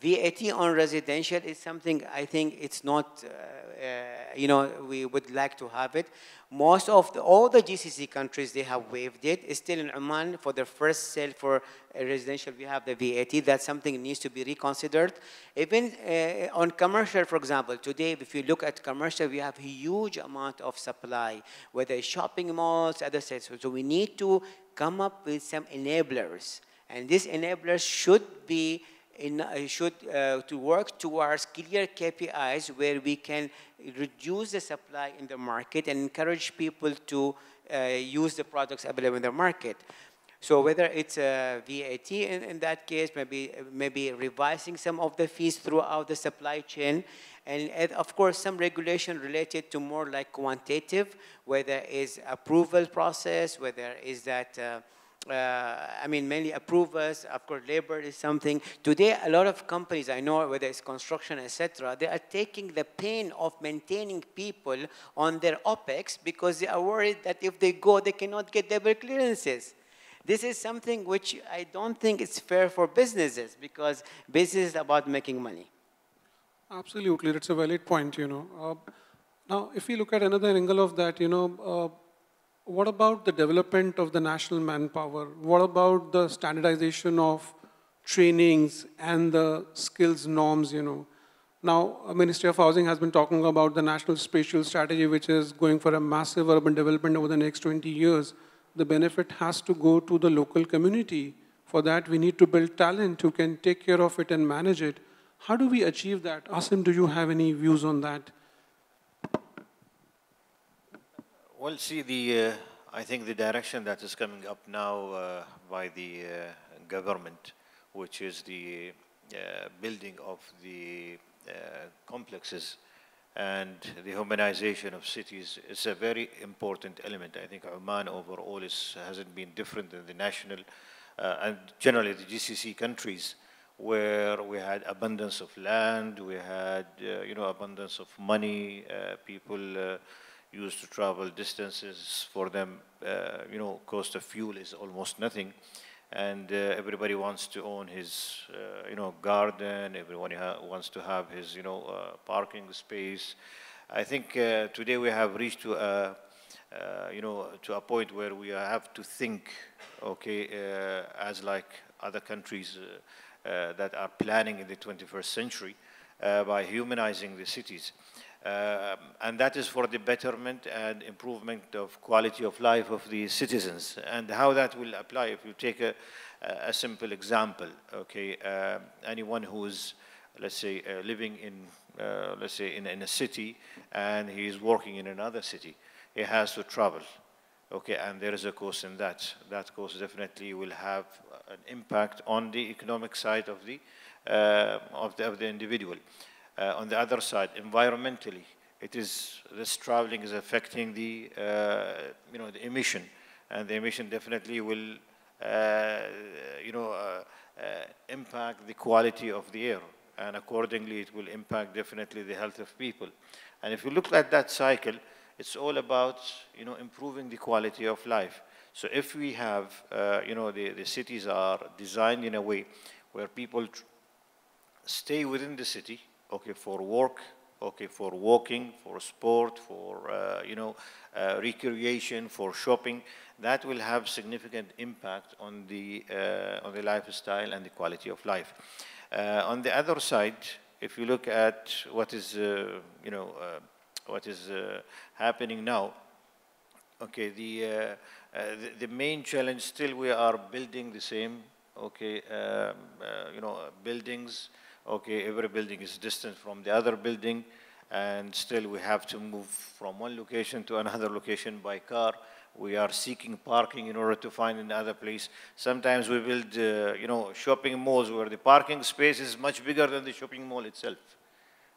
VAT on residential is something I think it's not, you know, we would like to have it. Most of all the GCC countries, they have waived it. It's still in Oman for the first sale for residential, we have the VAT. That's something that needs to be reconsidered. Even on commercial, for example, today, if you look at commercial, we have a huge amount of supply, whether it's shopping malls, other sets. So we need to come up with some enablers. And these enablers should be to work towards clear KPIs where we can reduce the supply in the market and encourage people to use the products available in the market. So whether it's VAT in that case, maybe revising some of the fees throughout the supply chain, and of course some regulation related to more like quantitative, whether it's approval process, whether is that I mean, mainly approvers. Of course, labor is something. Today, a lot of companies I know, whether it's construction, etc., they are taking the pain of maintaining people on their OPEX because they are worried that if they go, they cannot get their clearances. This is something which I don't think is fair for businesses because business is about making money. Absolutely, that's a valid point, you know. Now, if we look at another angle of that, you know, what about the development of the national manpower? What about the standardization of trainings and the skills norms, you know? Now, Ministry of Housing has been talking about the National Spatial Strategy, which is going for a massive urban development over the next 20 years. The benefit has to go to the local community. For that, we need to build talent who can take care of it and manage it. How do we achieve that? Asim, do you have any views on that? Well, see, I think the direction that is coming up now by the government, which is the building of the complexes and the humanization of cities, is a very important element. I think Oman overall hasn't been different than the national and generally the GCC countries, where we had abundance of land, we had abundance of money, people used to travel distances. For them, cost of fuel is almost nothing. And everybody wants to own his, garden. Everyone wants to have his, parking space. I think today we have reached to a point where we have to think, okay, as like other countries that are planning in the 21st century by humanizing the cities. And that is for the betterment and improvement of quality of life of the citizens. And how that will apply, if you take a simple example, okay, anyone who's, let's say, living in, let's say, in a city and he is working in another city, he has to travel, okay, and there is a cost in that. That cost definitely will have an impact on the economic side of the individual. On the other side, environmentally, this traveling is affecting the emission, and the emission definitely will, impact the quality of the air, and accordingly, it will impact definitely the health of people. And if you look at that cycle, it's all about, improving the quality of life. So if we have, the cities are designed in a way where people stay within the city, okay, for work, okay, for walking, for sport, for, recreation, for shopping, that will have significant impact on the lifestyle and the quality of life. On the other side, if you look at what is, happening now, okay, the main challenge still we are building the same, okay, buildings. Okay, every building is distant from the other building, and still we have to move from one location to another location by car. We are seeking parking in order to find another place. Sometimes we build, shopping malls where the parking space is much bigger than the shopping mall itself.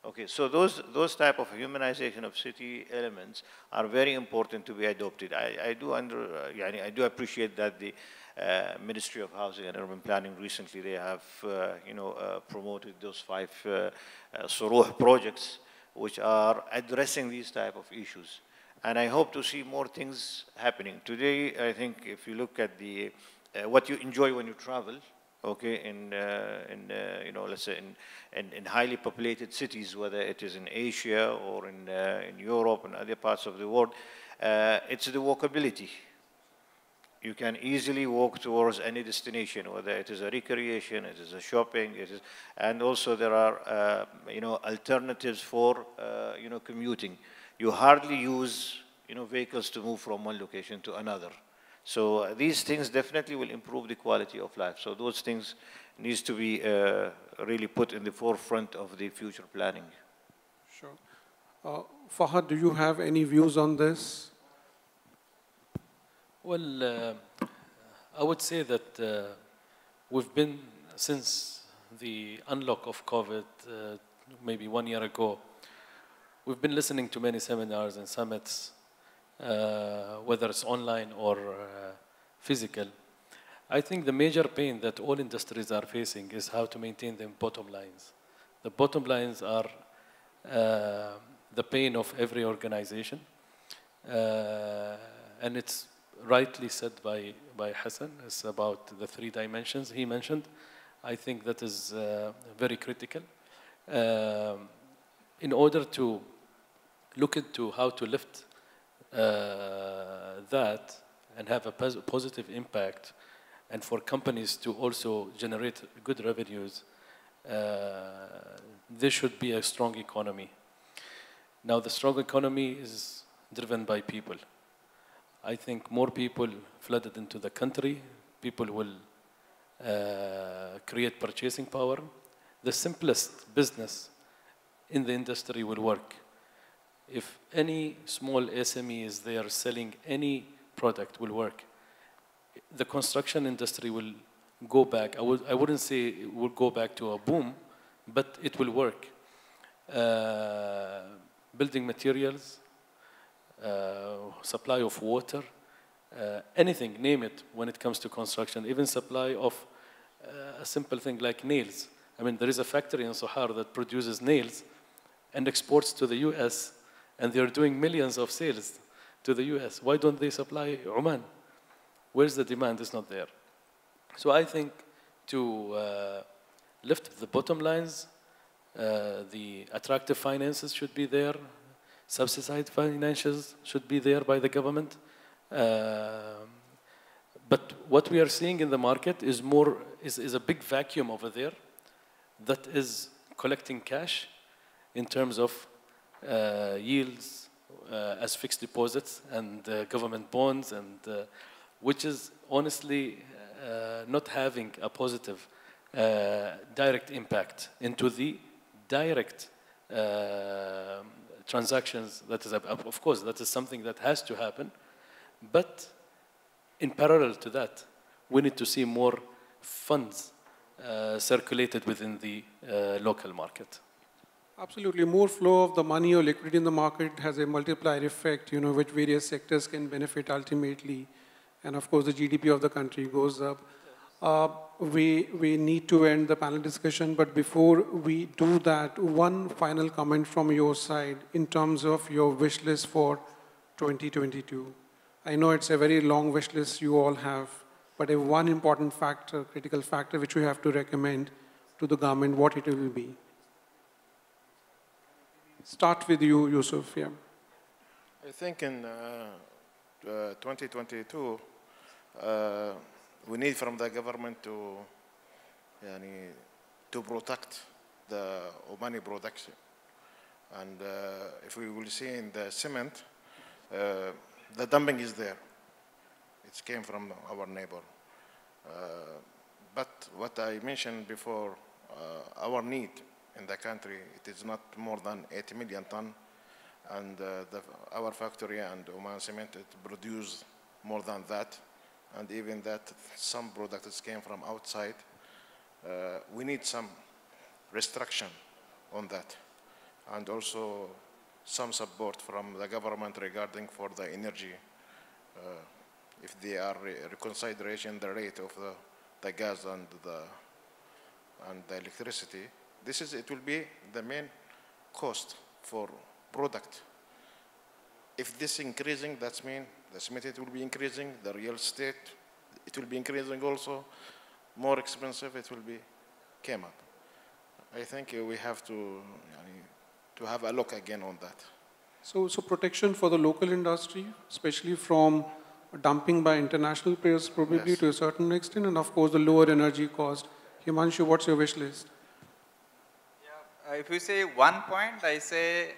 Okay, so those type of humanization of city elements are very important to be adopted. I do appreciate that the Ministry of Housing and Urban Planning recently they have promoted those 5 Suruh projects which are addressing these type of issues, and I hope to see more things happening. Today, I think if you look at the what you enjoy when you travel, okay, let's say in highly populated cities, whether it is in Asia or in Europe and other parts of the world, it's the walkability. You can easily walk towards any destination, whether it is a recreation, it is a shopping, and also there are, alternatives for, commuting. You hardly use, vehicles to move from one location to another. So these things definitely will improve the quality of life. So those things needs to be really put in the forefront of the future planning. Sure. Fahad, do you have any views on this? Well, I would say that we've been, since the unlock of COVID, maybe 1 year ago, we've been listening to many seminars and summits, whether it's online or physical. I think the major pain that all industries are facing is how to maintain the bottom lines. The bottom lines are the pain of every organization. And it's rightly said by Hassan, it's about the 3 dimensions he mentioned. I think that is very critical. In order to look into how to lift that and have a positive impact, and for companies to also generate good revenues, there should be a strong economy. Now, the strong economy is driven by people. I think more people flooded into the country, people will create purchasing power. The simplest business in the industry will work. If any small SME is there selling any product, will work. The construction industry will go back. I wouldn't say it will go back to a boom, but it will work. Building materials, supply of water, anything, name it, when it comes to construction, even supply of a simple thing like nails. I mean, there is a factory in Sohar that produces nails and exports to the US, and they're doing millions of sales to the US. Why don't they supply Oman? Where's the demand? It's not there. So I think to lift the bottom lines, the attractive finances should be there, subsidized financials should be there by the government. But what we are seeing in the market is is a big vacuum over there that is collecting cash in terms of yields as fixed deposits and government bonds, and which is honestly not having a positive direct impact into the direct transactions. That is, of course, that is something that has to happen. But in parallel to that, we need to see more funds circulated within the local market. Absolutely. More flow of the money or liquidity in the market has a multiplier effect, which various sectors can benefit ultimately. And of course, the GDP of the country goes up. We need to end the panel discussion, but before we do that, one final comment from your side in terms of your wish list for 2022. I know it's a very long wish list you all have, but a one important factor, critical factor, which we have to recommend to the government, what it will be. Start with you, Yusuf. Yeah. I think in 2022, we need from the government to protect the Omani production. And if we will see in the cement, the dumping is there. It came from our neighbor. But what I mentioned before, our need in the country, it is not more than 80 million ton. And our factory and Oman Cement, it produce more than that. And even that, some products came from outside. We need some restriction on that. And also some support from the government regarding for the energy. If they are reconsideration the rate of the gas and the electricity, it will be the main cost for product. If this increasing, that means the cement it will be increasing, the real estate it will be increasing also, more expensive it will be came up. I think we have to have a look again on that. So protection for the local industry, especially from dumping by international players probably to a certain extent, and of course the lower energy cost. Himanshu, what's your wish list? Yeah, if you say one point, I say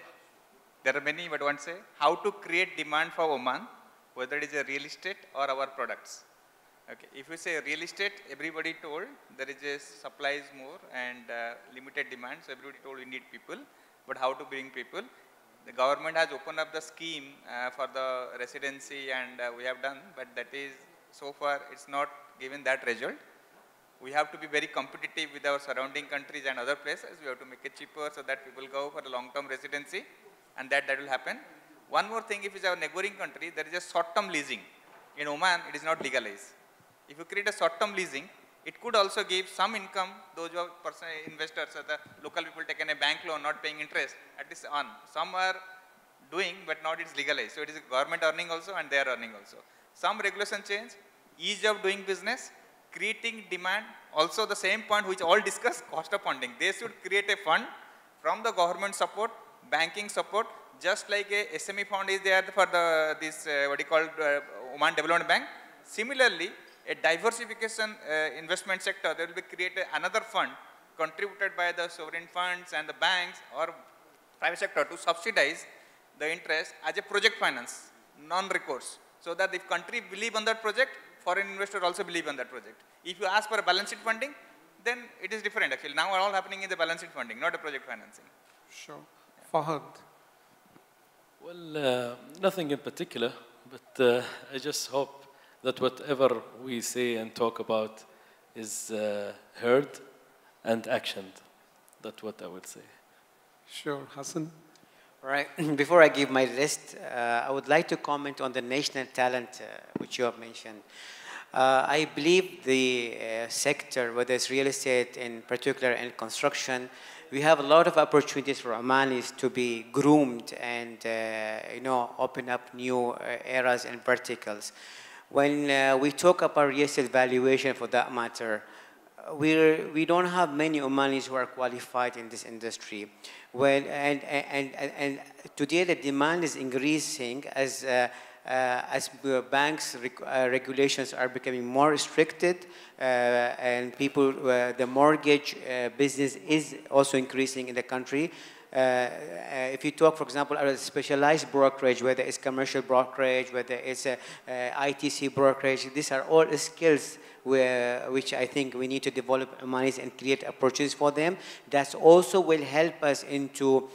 there are many, but one say how to create demand for Oman, whether it is a real estate or our products. Okay, if you say real estate, everybody told there is a supply is more and limited demand, so everybody told we need people, but how to bring people? The government has opened up the scheme for the residency, and we have done, but that is, so far, it's not given that result. We have to be very competitive with our surrounding countries and other places. We have to make it cheaper so that people go for the long-term residency, and that will happen. One more thing, if it's our neighboring country, there is a short-term leasing. In Oman, it is not legalized. If you create a short-term leasing, it could also give some income, those who are personal investors or the local people taking a bank loan, not paying interest, at least on. Some are doing, but not it's legalized. So it is government earning also and they are earning also. Some regulation change, ease of doing business, creating demand, also the same point which all discuss, cost of funding. They should create a fund from the government support, banking support, just like a SME fund is there for this what you call Oman Development Bank. Similarly, a diversification investment sector, there will be created another fund contributed by the sovereign funds and the banks or private sector to subsidize the interest as a project finance, non-recourse. So that if country believe on that project, foreign investor also believe on that project. If you ask for a balance sheet funding, then it is different actually. Now all happening is the balance sheet funding, not a project financing. Sure. Fahad. Well, nothing in particular, but I just hope that whatever we say and talk about is heard and actioned. That's what I would say. Sure. Hassan. All right. Before I give my list, I would like to comment on the national talent which you have mentioned. I believe the sector, whether it's real estate in particular and construction, we have a lot of opportunities for Omanis to be groomed and open up new eras and verticals. When we talk about real estate valuation, for that matter, we don't have many Omanis who are qualified in this industry. And today the demand is increasing as banks regulations are becoming more restricted, and people, the mortgage business is also increasing in the country. If you talk, for example, about specialized brokerage, whether it's commercial brokerage, whether it's ITC brokerage, these are all skills which I think we need to develop Omanis and create opportunities for them. That also will help us into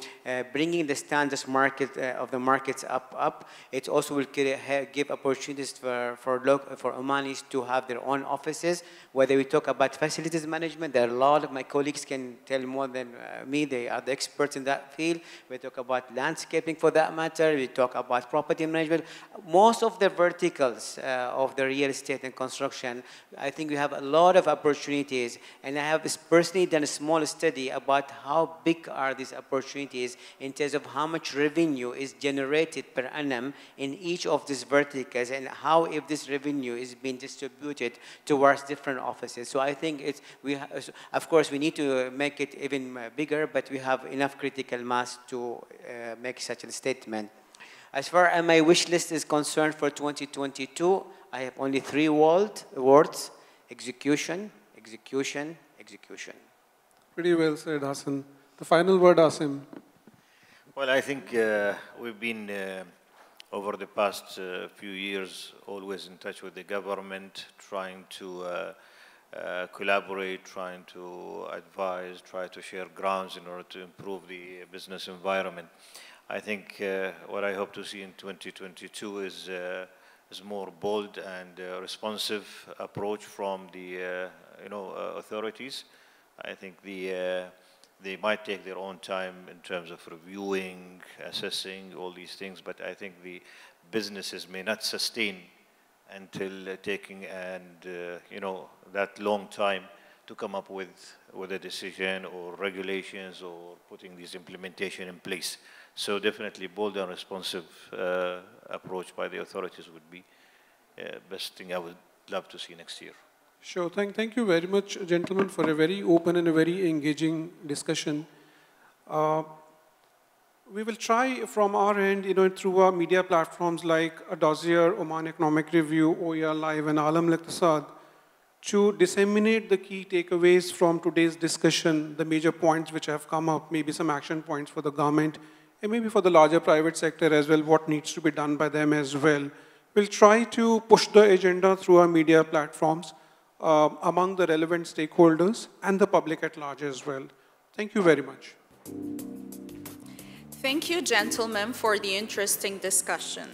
bringing the standards market of the markets up. It also will give opportunities for Omanis to have their own offices. Whether we talk about facilities management, there are a lot of my colleagues can tell more than me. They are the experts in that field. We talk about landscaping for that matter. We talk about property management. Most of the verticals of the real estate and construction, I think we have a lot of opportunities, and I have personally done a small study about how big are these opportunities in terms of how much revenue is generated per annum in each of these verticals, and how if this revenue is being distributed towards different offices. So I think of course we need to make it even bigger, but we have enough critical mass to make such a statement. As far as my wish list is concerned for 2022, I have only 3 words: execution, execution, execution. Pretty well said, Hassan. The final word, Asim. Well, I think we've been, over the past few years, always in touch with the government, trying to collaborate, trying to advise, try to share grounds in order to improve the business environment. I think what I hope to see in 2022 is more bold and responsive approach from the authorities. I think they might take their own time in terms of reviewing, assessing all these things, but I think the businesses may not sustain until taking that long time to come up with a decision or regulations or putting this implementation in place. So definitely bold and responsive approach by the authorities would be best thing I would love to see next year. Sure. Thank you very much, gentlemen, for a very open and a very engaging discussion. We will try from our end, through our media platforms like Dossier, Oman Economic Review, OER Live, and Alam Al-Iqtisad, to disseminate the key takeaways from today's discussion, the major points which have come up, maybe some action points for the government, and maybe for the larger private sector as well, what needs to be done by them as well. We'll try to push the agenda through our media platforms among the relevant stakeholders and the public at large as well. Thank you very much. Thank you, gentlemen, for the interesting discussion.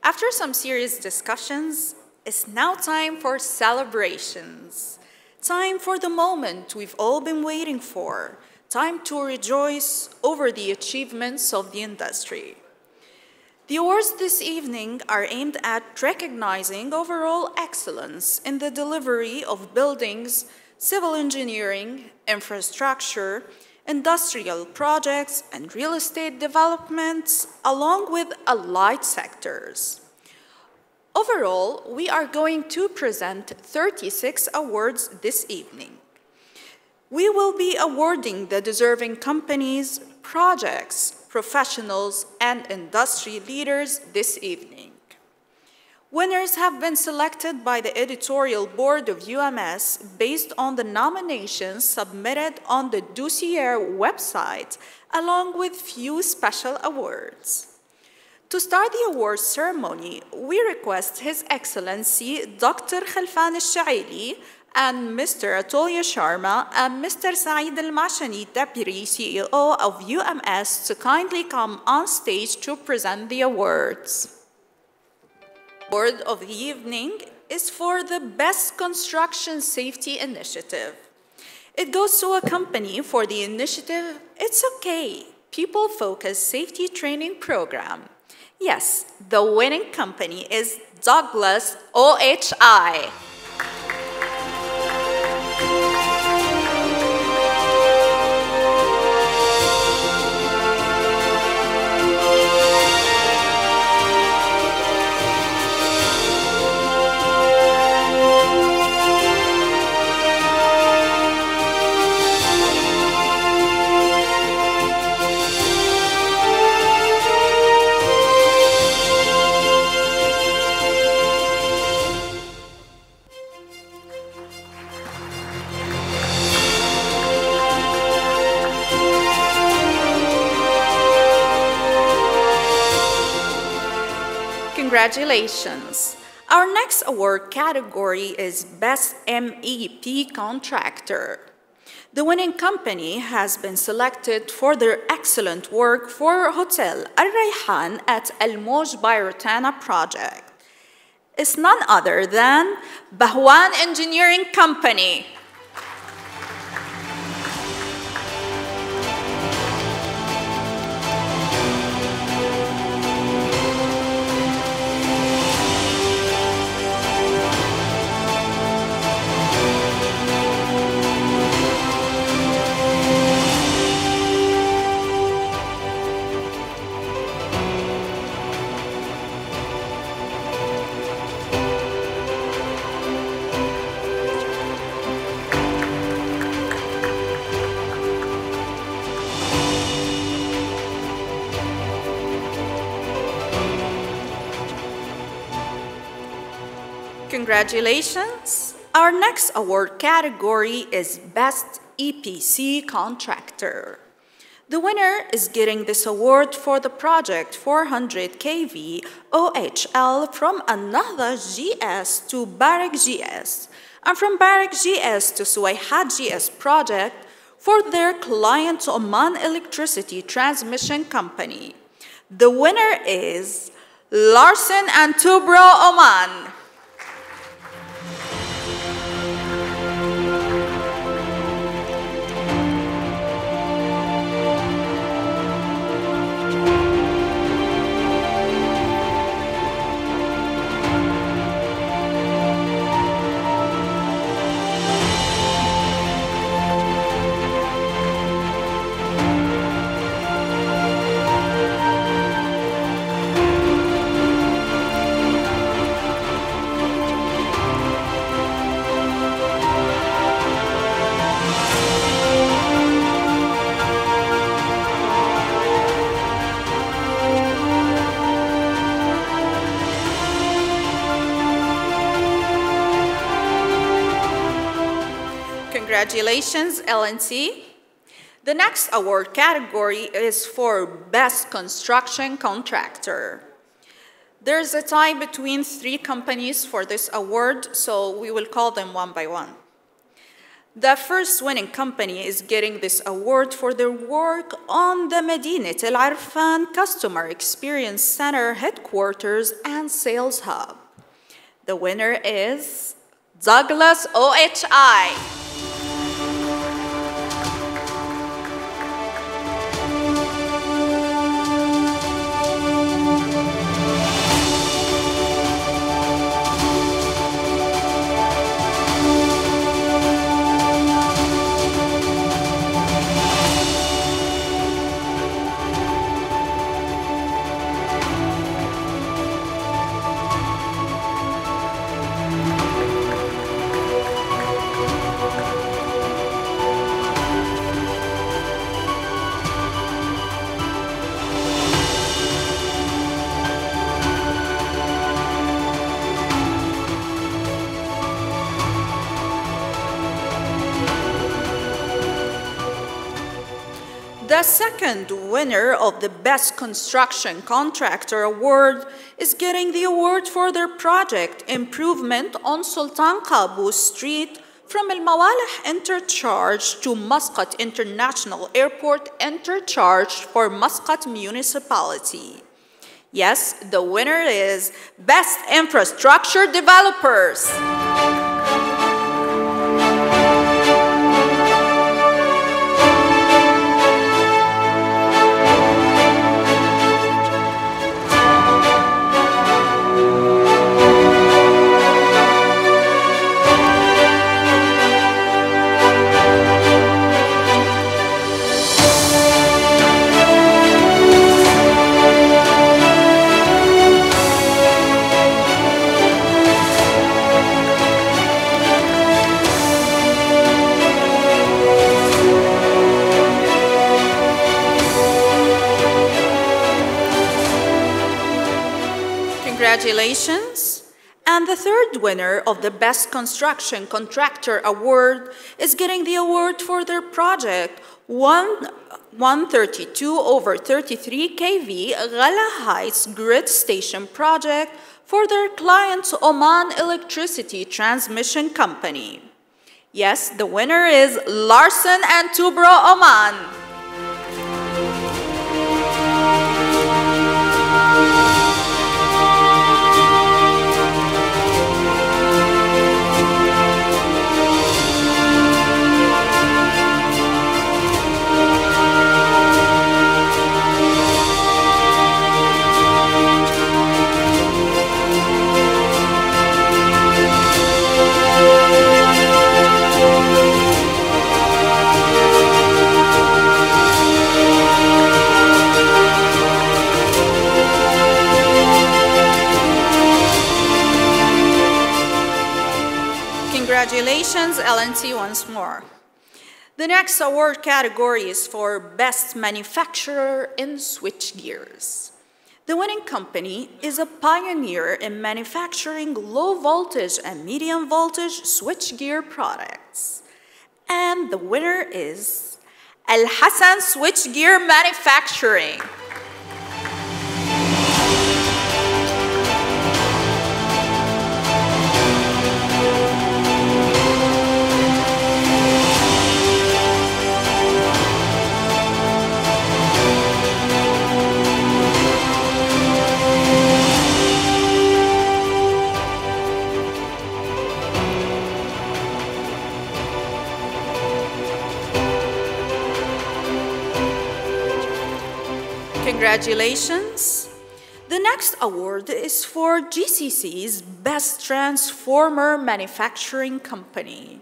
After some serious discussions, it's now time for celebrations. Time for the moment we've all been waiting for. Time to rejoice over the achievements of the industry. The awards this evening are aimed at recognizing overall excellence in the delivery of buildings, civil engineering, infrastructure, industrial projects, and real estate developments, along with allied sectors. Overall, we are going to present 36 awards this evening. We will be awarding the deserving companies, projects, professionals, and industry leaders this evening. Winners have been selected by the editorial board of UMS based on the nominations submitted on the dossier website, along with few special awards. To start the awards ceremony, we request His Excellency Dr. Khalfan al-Shuaili and Mr. Atulya Sharma and Mr. Saeed Al-Mashani, Deputy CEO of UMS, to kindly come on stage to present the awards. The award of the evening is for the Best Construction Safety Initiative. It goes to a company for the initiative It's Okay, People Focused Safety Training Program. Yes, the winning company is Douglas OHI. Congratulations. Our next award category is Best MEP Contractor. The winning company has been selected for their excellent work for Hotel Al Rayhan at Al Moj by Rotana project. It's none other than Bahwan Engineering Company. Congratulations. Our next award category is Best EPC Contractor. The winner is getting this award for the project 400 kV OHL from Another GS to Barak GS, and from Barak GS to Suwayhat GS project for their client Oman Electricity Transmission Company. The winner is Larsen and Toubro Oman. Congratulations, LNC. The next award category is for Best Construction Contractor. There's a tie between 3 companies for this award, so we will call them one by one. The first winning company is getting this award for their work on the Medinat Al Arfan Customer Experience Center headquarters and sales hub. The winner is Douglas OHI. The second winner of the Best Construction Contractor Award is getting the award for their project improvement on Sultan Qaboos Street from Al Mawalih Interchange to Muscat International Airport Interchange for Muscat Municipality. Yes, the winner is Best Infrastructure Developers. Congratulations. And the third winner of the Best Construction Contractor Award is getting the award for their project 132/33 kV Ghala Heights Grid Station Project for their client Oman Electricity Transmission Company. Yes, the winner is Larsen and Toubro Oman. Congratulations, L&T, once more. The next award category is for Best Manufacturer in Switchgears. The winning company is a pioneer in manufacturing low voltage and medium voltage switchgear products. And the winner is Al Hassan Switchgear Manufacturing. Congratulations. The next award is for GCC's Best Transformer Manufacturing Company.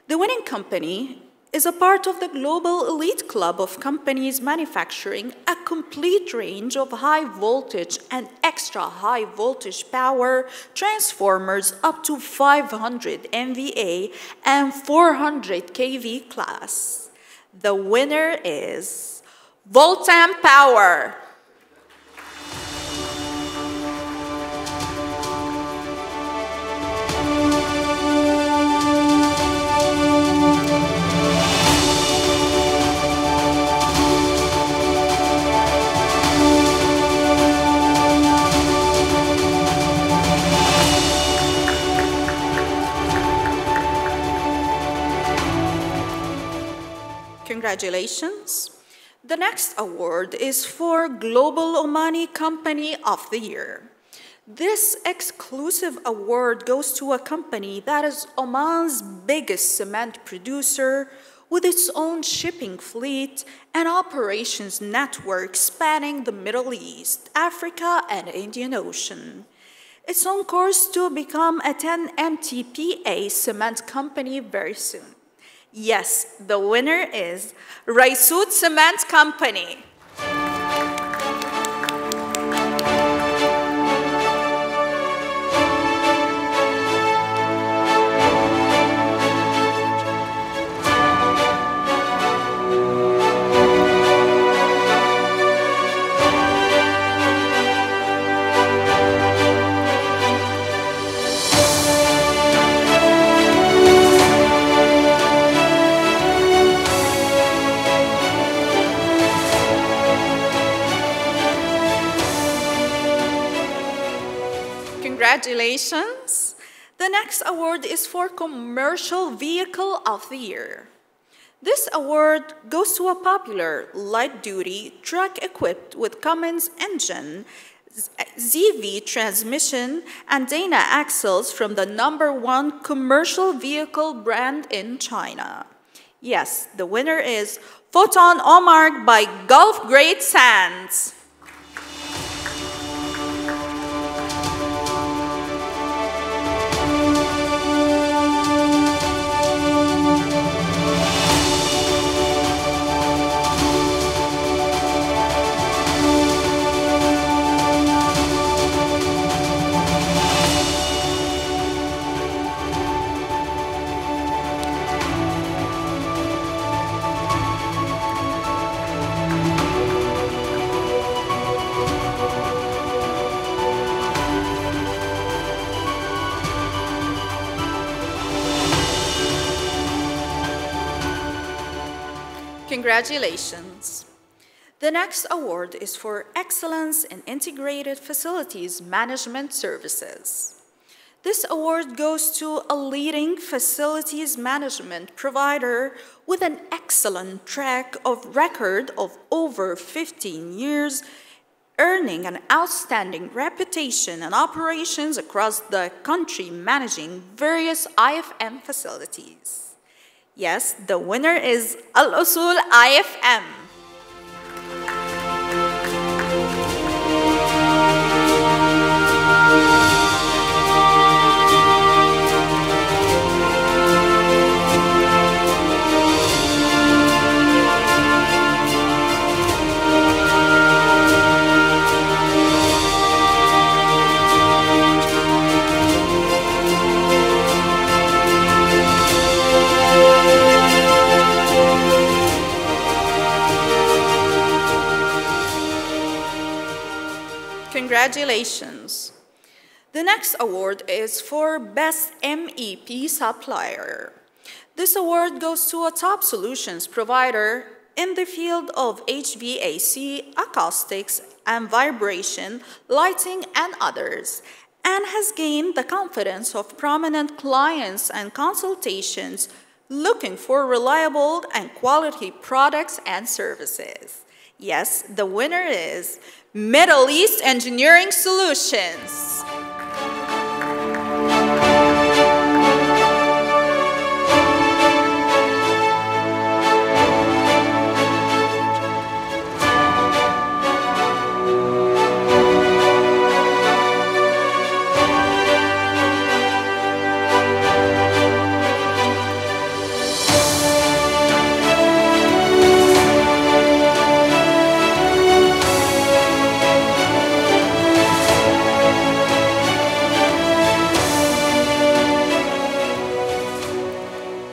The winning company is a part of the global elite club of companies manufacturing a complete range of high voltage and extra high voltage power transformers up to 500 MVA and 400 kV class. The winner is Voltam Power. Congratulations. The next award is for Global Omani Company of the Year. This exclusive award goes to a company that is Oman's biggest cement producer with its own shipping fleet and operations network spanning the Middle East, Africa, and Indian Ocean. It's on course to become a 10 MTPA cement company very soon. Yes, the winner is Raisut Cement Company. Congratulations. The next award is for Commercial Vehicle of the Year. This award goes to a popular light-duty truck equipped with Cummins engine, ZV transmission, and Dana axles from the #1 commercial vehicle brand in China. Yes, the winner is Photon Omar by Gulf Great Sands. Congratulations. The next award is for Excellence in Integrated Facilities Management Services. This award goes to a leading facilities management provider with an excellent track record of over 15 years, earning an outstanding reputation in operations across the country, managing various IFM facilities. Yes, the winner is Al Usul IFM. Congratulations. The next award is for Best MEP Supplier. This award goes to a top solutions provider in the field of HVAC, acoustics, and vibration, lighting, and others, and has gained the confidence of prominent clients and consultations looking for reliable and quality products and services. Yes, the winner is Middle East Engineering Solutions.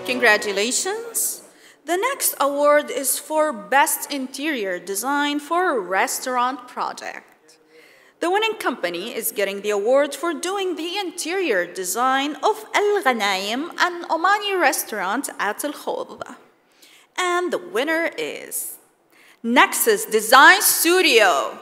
Congratulations. The next award is for Best Interior Design for a Restaurant Project. The winning company is getting the award for doing the interior design of Al Ghanaim, an Omani restaurant at Al Khawd. And the winner is Nexus Design Studio.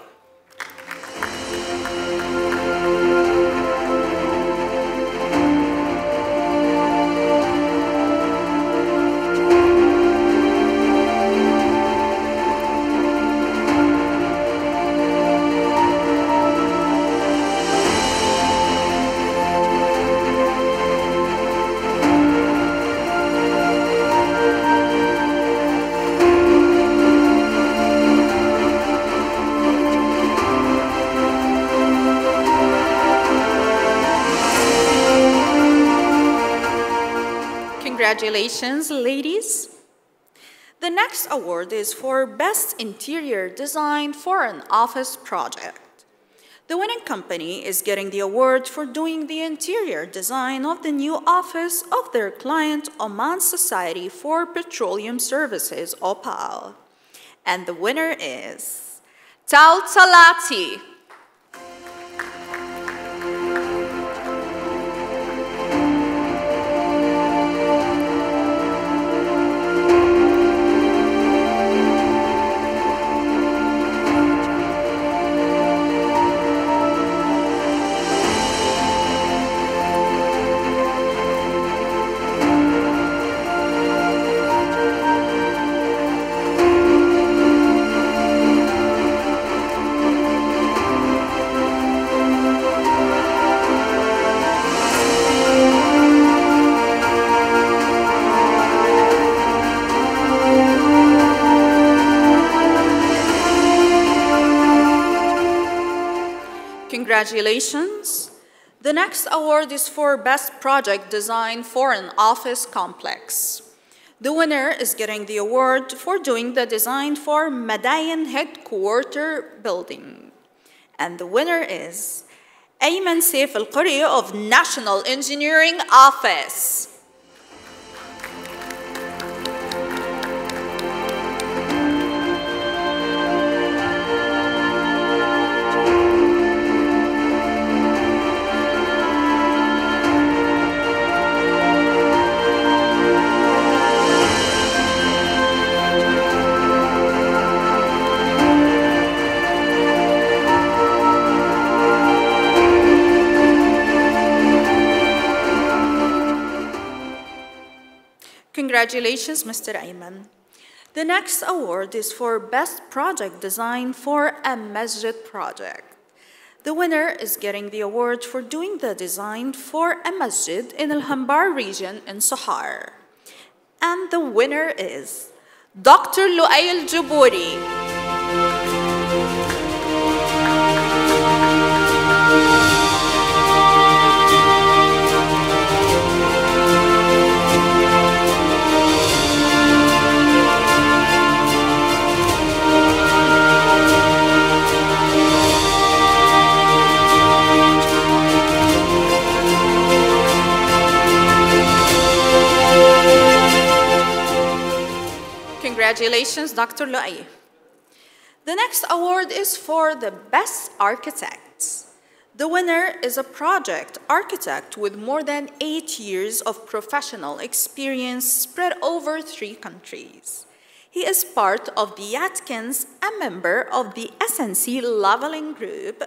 Congratulations, ladies. The next award is for Best Interior Design for an Office Project. The winning company is getting the award for doing the interior design of the new office of their client, Oman Society for Petroleum Services, OPAL. And the winner is Tal Talati. Congratulations. The next award is for Best Project Design for an Office Complex. The winner is getting the award for doing the design for Madayan Headquarter Building. And the winner is Ayman Saif Al-Quri of National Engineering Office. Congratulations, Mr. Ayman. The next award is for Best Project Design for a Masjid Project. The winner is getting the award for doing the design for a masjid in Al-Hambar region in Sohar. And the winner is Dr. Lu'ay Al-Jubouri. Congratulations, Dr. Lu'ay. The next award is for the Best Architects. The winner is a project architect with more than 8 years of professional experience spread over 3 countries. He is part of the Atkins, a member of the SNC Leveling Group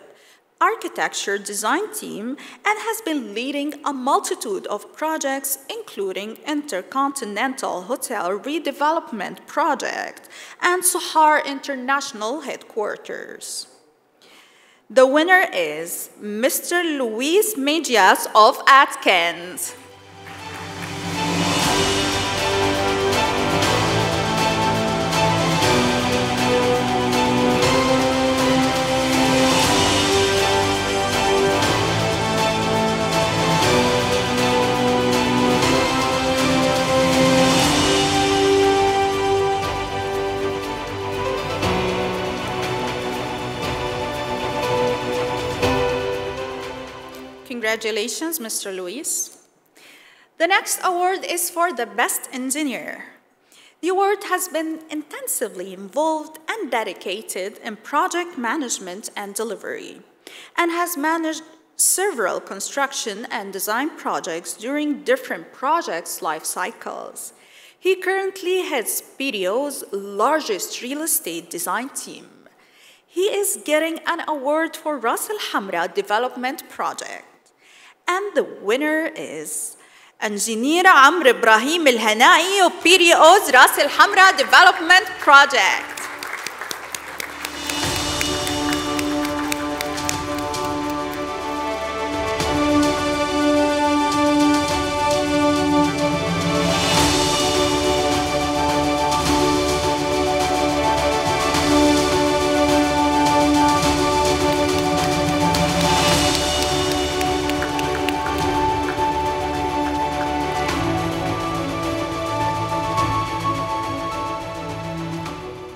architecture design team, and has been leading a multitude of projects, including Intercontinental Hotel Redevelopment Project and Sohar International Headquarters. The winner is Mr. Luis Mejias of Atkins. Congratulations, Mr. Luis. The next award is for the Best Engineer. The award has been intensively involved and dedicated in project management and delivery, and has managed several construction and design projects during different projects' life cycles. He currently heads BDO's largest real estate design team. He is getting an award for Ras Al Hamra Development Project. And the winner is Engineer Amr Ibrahim Al-Hanai of BDO's Ras Al Hamra Development Project.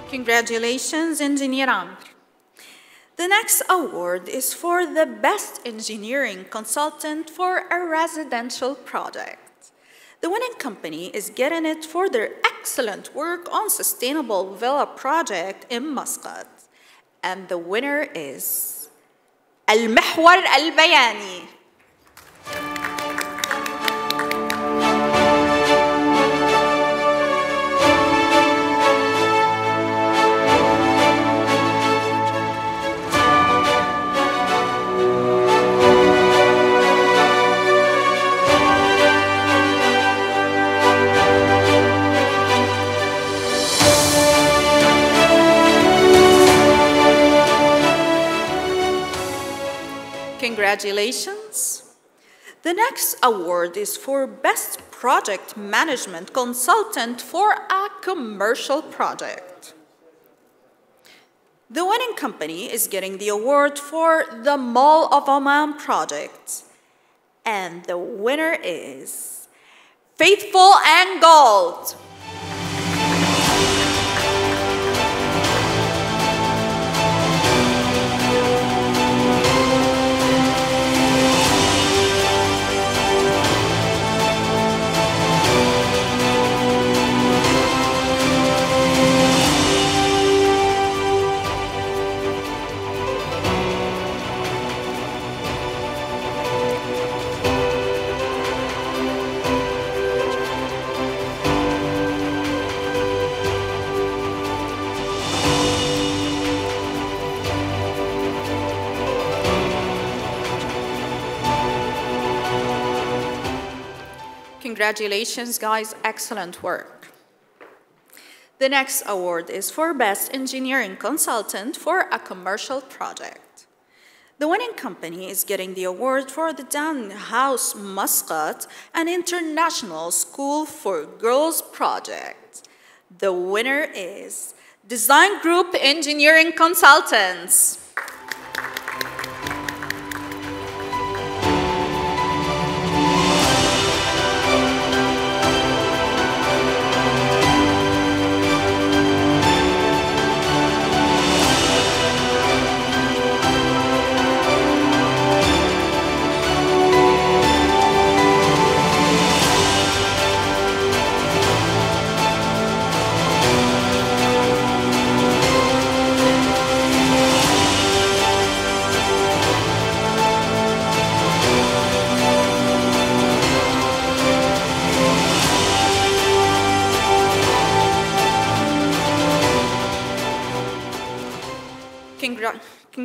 Congratulations, Engineer Amr. The next award is for the Best Engineering Consultant for a Residential Project. The winning company is getting it for their excellent work on Sustainable Villa Project in Muscat. And the winner is Al-Mahwar Al-Bayani. Congratulations. The next award is for Best Project Management Consultant for a Commercial Project. The winning company is getting the award for the Mall of Oman project. And the winner is Faithful and Gold. Congratulations, guys, excellent work. The next award is for Best Engineering Consultant for a Commercial Project. The winning company is getting the award for the Dan House Muscat, an international school for girls project. The winner is Design Group Engineering Consultants.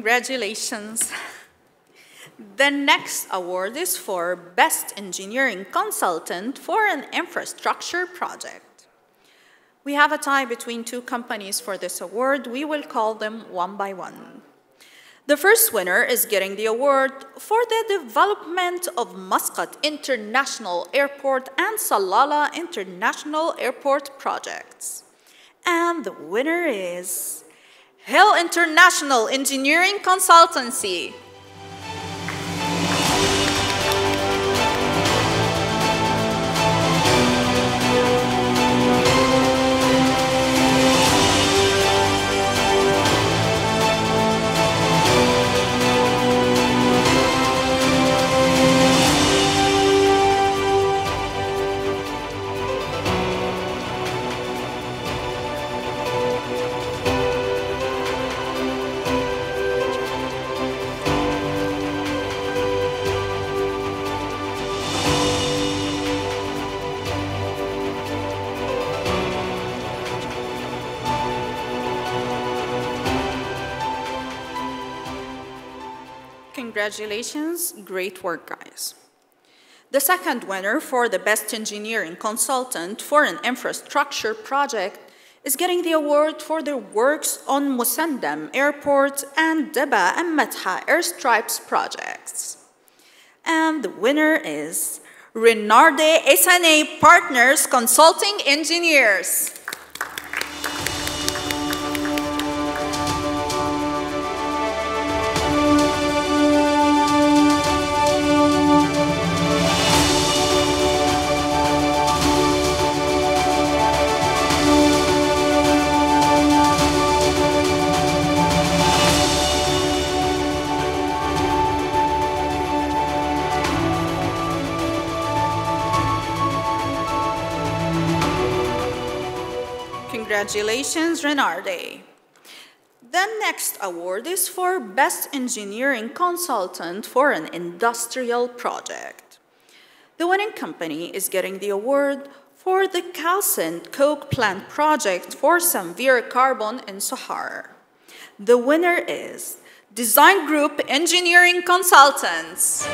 Congratulations. The next award is for Best Engineering Consultant for an Infrastructure Project. We have a tie between two companies for this award. We will call them one by one. The first winner is getting the award for the development of Muscat International Airport and Salalah International Airport projects. And the winner is Hill International Engineering Consultancy. Congratulations, great work, guys. The second winner for the Best Engineering Consultant for an Infrastructure Project is getting the award for their works on Musandam Airport and Deba and Matha Airstrips projects. And the winner is Renarde SNA Partners Consulting Engineers. Congratulations, Renarde. The next award is for Best Engineering Consultant for an Industrial Project. The winning company is getting the award for the calcined coke plant project for Samvir Carbon in Sohar. The winner is Design Group Engineering Consultants.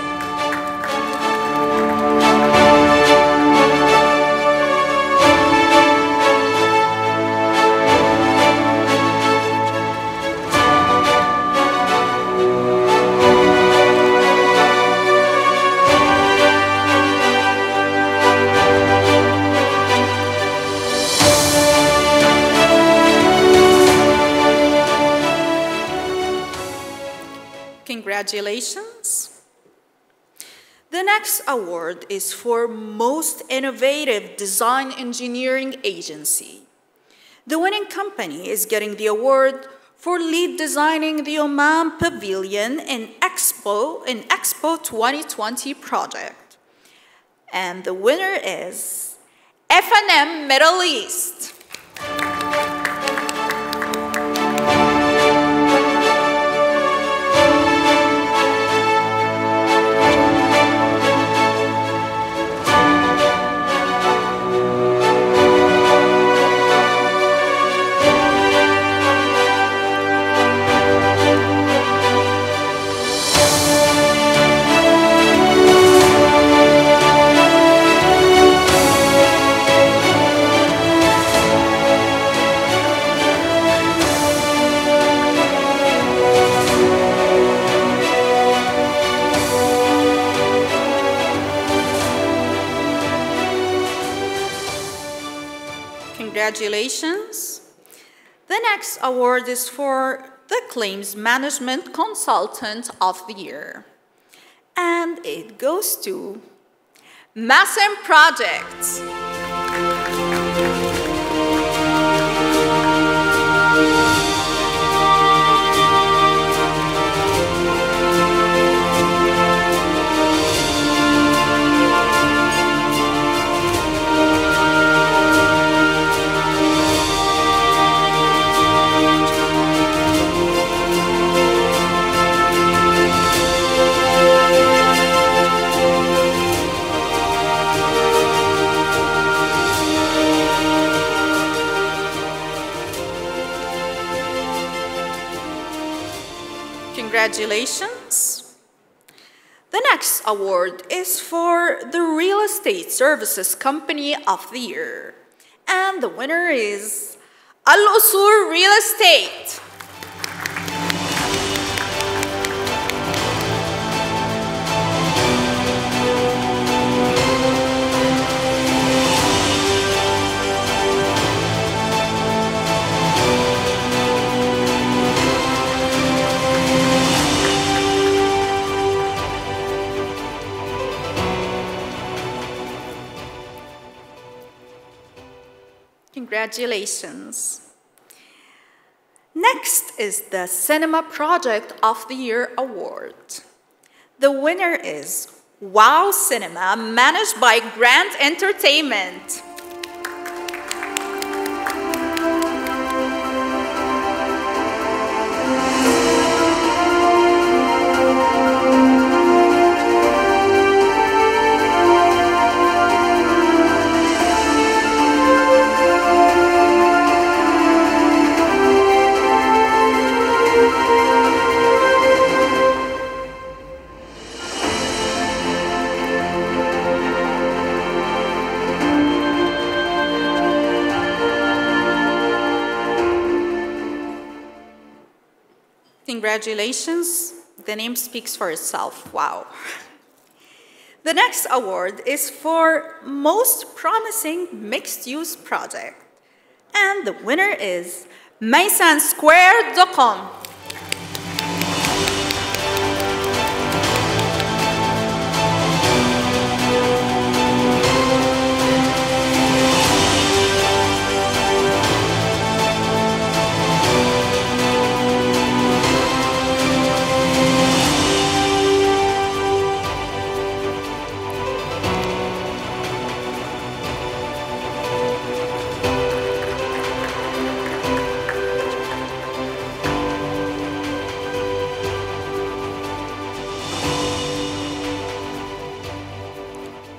Congratulations. The next award is for Most Innovative Design Engineering Agency. The winning company is getting the award for lead designing the Oman Pavilion in Expo 2020 project. And the winner is F&M Middle East. Congratulations. The next award is for the Claims Management Consultant of the Year. And it goes to Massim Projects. Congratulations. The next award is for the Real Estate Services Company of the Year. And the winner is Al Usur Real Estate. Congratulations. Next is the Cinema Project of the Year Award. The winner is Wow Cinema, managed by Grand Entertainment. Congratulations. The name speaks for itself. Wow. The next award is for Most Promising Mixed-Use Project. And the winner is Maysan Square Docom.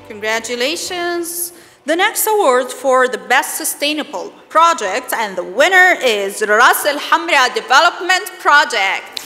Congratulations. The next award for the Best Sustainable Project, and the winner is Ras Al Hamra Development Project.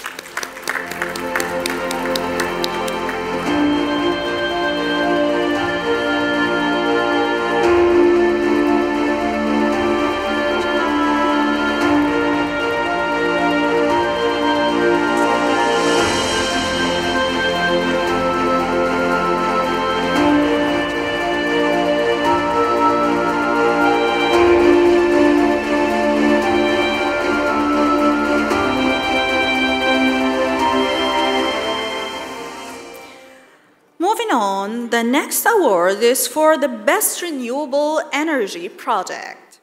The next award is for the best renewable energy project.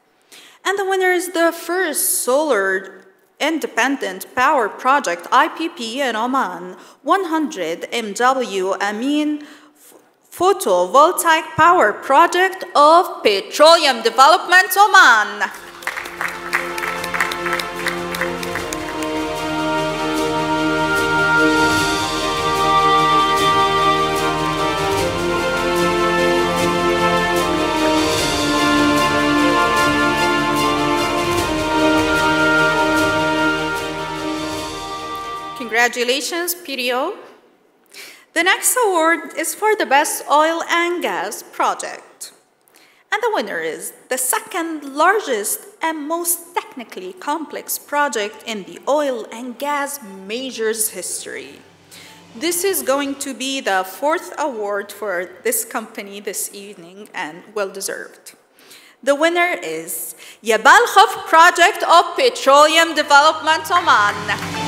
And the winner is the first solar independent power project, IPP in Oman, 100 MW Amin photovoltaic power project of Petroleum Development Oman. Congratulations, PDO. The next award is for the best oil and gas project. And the winner is the second largest and most technically complex project in the oil and gas majors history. This is going to be the fourth award for this company this evening, and well-deserved. The winner is Jabal Khuf project of Petroleum Development Oman.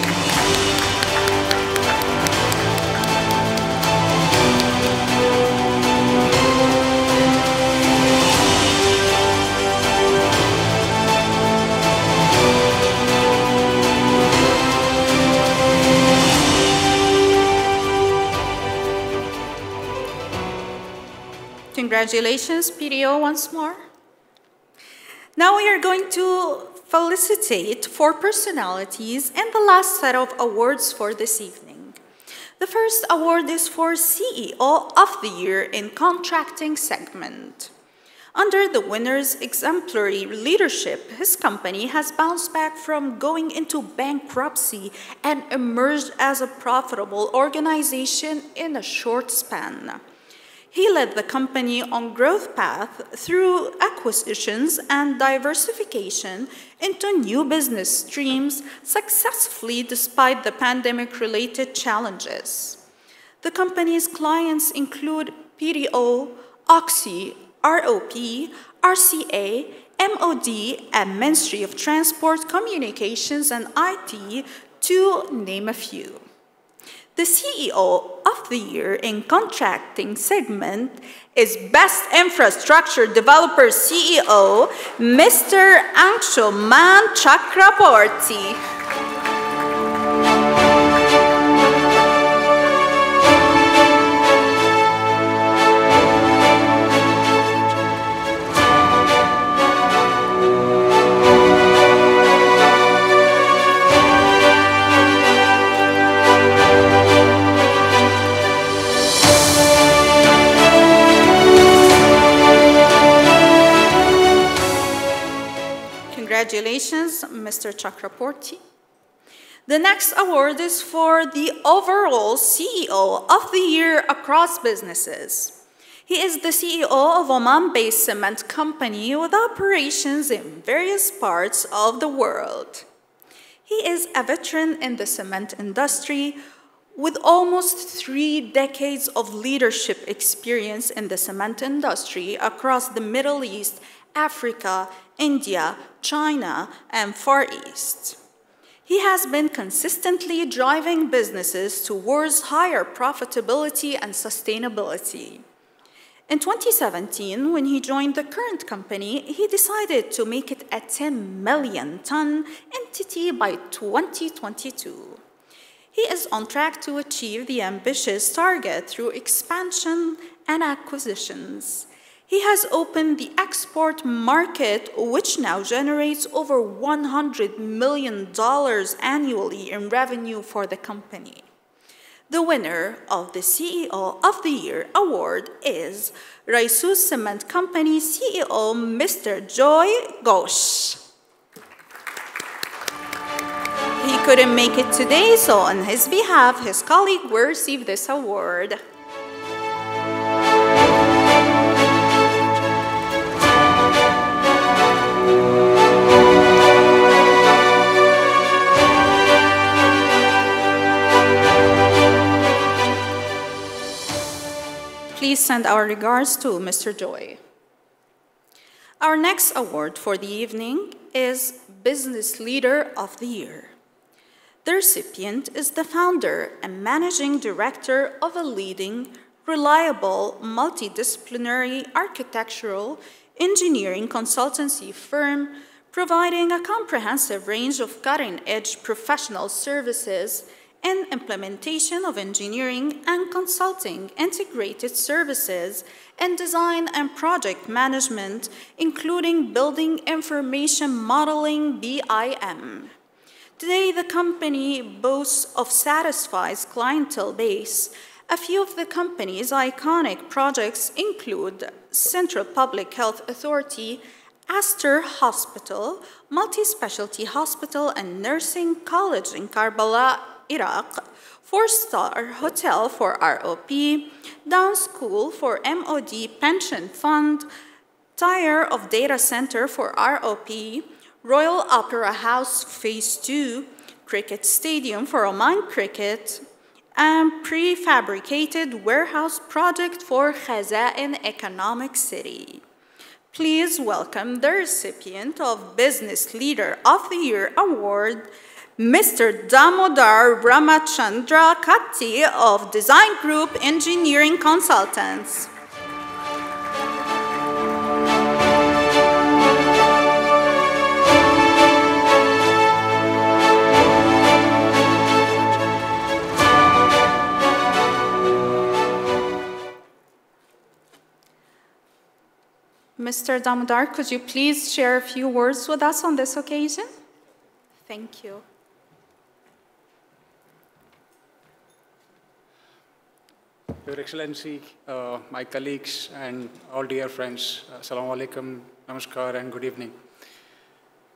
Congratulations, PDO, once more. Now we are going to felicitate 4 personalities in the last set of awards for this evening. The first award is for CEO of the Year in Contracting segment. Under the winner's exemplary leadership, his company has bounced back from going into bankruptcy and emerged as a profitable organization in a short span. He led the company on growth path through acquisitions and diversification into new business streams successfully despite the pandemic-related challenges. The company's clients include PDO, Oxy, ROP, RCA, MOD, and Ministry of Transport, Communications, and IT, to name a few. The CEO of the Year in Contracting segment is Best Infrastructure Developer CEO, Mr. Anshuman Chakraborty. Congratulations, Mr. Chakraborty. The next award is for the overall CEO of the Year across businesses. He is the CEO of Oman-based cement company with operations in various parts of the world. He is a veteran in the cement industry with almost 3 decades of leadership experience in the cement industry across the Middle East, Africa, India, China, and Far East. He has been consistently driving businesses towards higher profitability and sustainability. In 2017, when he joined the current company, he decided to make it a 10 million ton entity by 2022. He is on track to achieve the ambitious target through expansion and acquisitions. He has opened the export market, which now generates over $100 million annually in revenue for the company. The winner of the CEO of the Year award is Raisus Cement Company CEO, Mr. Joy Ghosh. He couldn't make it today, so on his behalf, his colleague will receive this award. Please send our regards to Mr. Joy. Our next award for the evening is Business Leader of the Year. The recipient is the founder and managing director of a leading reliable, multidisciplinary architectural engineering consultancy firm providing a comprehensive range of cutting-edge professional services and implementation of engineering and consulting, integrated services, and design and project management, including building information modeling, BIM. Today, the company boasts of satisfied clientele base. A few of the company's iconic projects include Central Public Health Authority, Astor Hospital, Multi-Specialty Hospital and Nursing College in Karbala, Iraq, 4-star Hotel for ROP, Down School for MOD Pension Fund, Tier of Data Center for ROP, Royal Opera House Phase 2, Cricket Stadium for Oman Cricket, and prefabricated warehouse project for Khaza'in Economic City. Please welcome the recipient of Business Leader of the Year Award, Mr. Damodar Ramachandra Katti of Design Group Engineering Consultants. Mr. Damodar, could you please share a few words with us on this occasion? Thank you. Your Excellency, my colleagues, and all dear friends, Assalamu alaikum, namaskar, and good evening.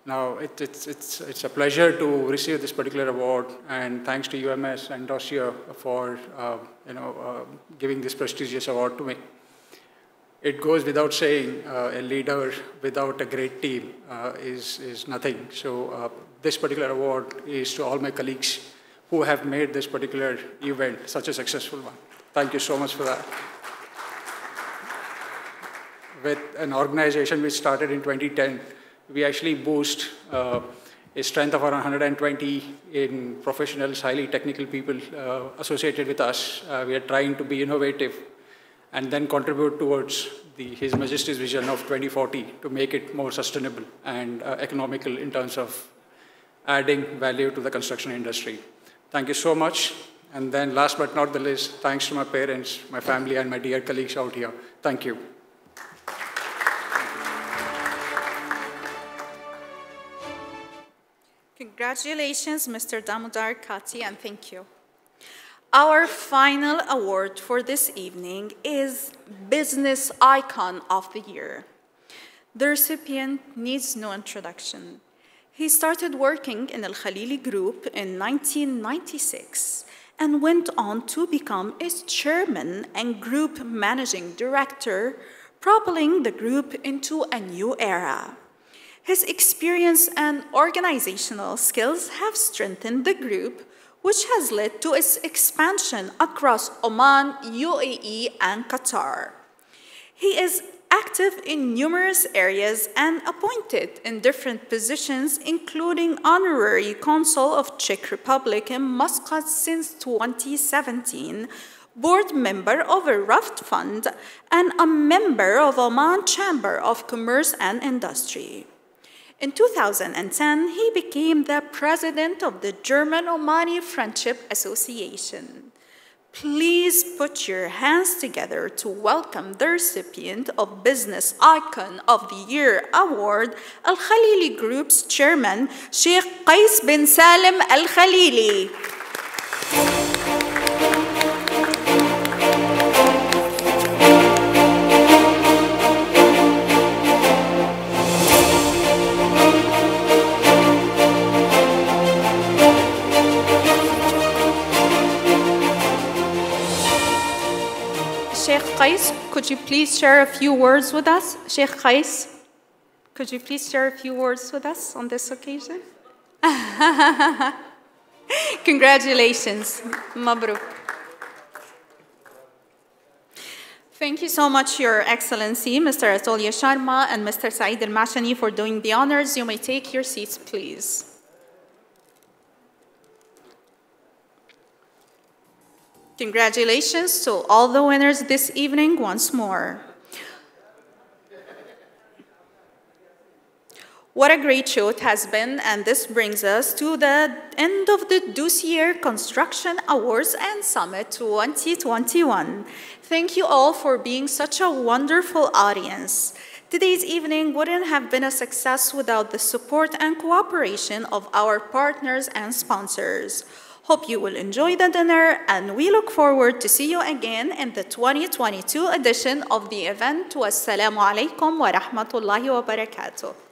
Now, it's a pleasure to receive this particular award, and thanks to UMS and Dossier for giving this prestigious award to me. It goes without saying, a leader without a great team is nothing. So this particular award is to all my colleagues who have made this particular event such a successful one. Thank you so much for that. With an organization which started in 2010, we actually boost a strength of around 120 in professionals, highly technical people associated with us. We are trying to be innovative and then contribute towards His Majesty's vision of 2040 to make it more sustainable and economical in terms of adding value to the construction industry. Thank you so much. And then last but not the least, thanks to my parents, my family, and my dear colleagues out here. Thank you. Congratulations, Mr. Damodar Katti, and thank you. Our final award for this evening is Business Icon of the Year. The recipient needs no introduction. He started working in Al Khalili Group in 1996 and went on to become its chairman and group managing director, propelling the group into a new era. His experience and organizational skills have strengthened the group, which has led to its expansion across Oman, UAE, and Qatar. He is active in numerous areas and appointed in different positions, including Honorary Consul of Czech Republic in Muscat since 2017, board member of a Raft Fund, and a member of Oman Chamber of Commerce and Industry. In 2010, he became the president of the German-Omani Friendship Association. Please put your hands together to welcome the recipient of Business Icon of the Year Award, Al Khalili Group's chairman, Sheikh Qais bin Salim Al Khalili. Sheikh Qais, could you please share a few words with us? Sheikh Qais, could you please share a few words with us on this occasion? Congratulations. Mabruk. Thank you so much, Your Excellency, Mr. Atolya Sharma and Mr. Saeed Al-Mashani, for doing the honors. You may take your seats, please. Congratulations to all the winners this evening once more. What a great show it has been, and this brings us to the end of the Doucier Construction Awards and Summit 2021. Thank you all for being such a wonderful audience. Today's evening wouldn't have been a success without the support and cooperation of our partners and sponsors. Hope you will enjoy the dinner, and we look forward to see you again in the 2022 edition of the event. Wassalamu alaikum wa rahmatullahi wa barakatuh.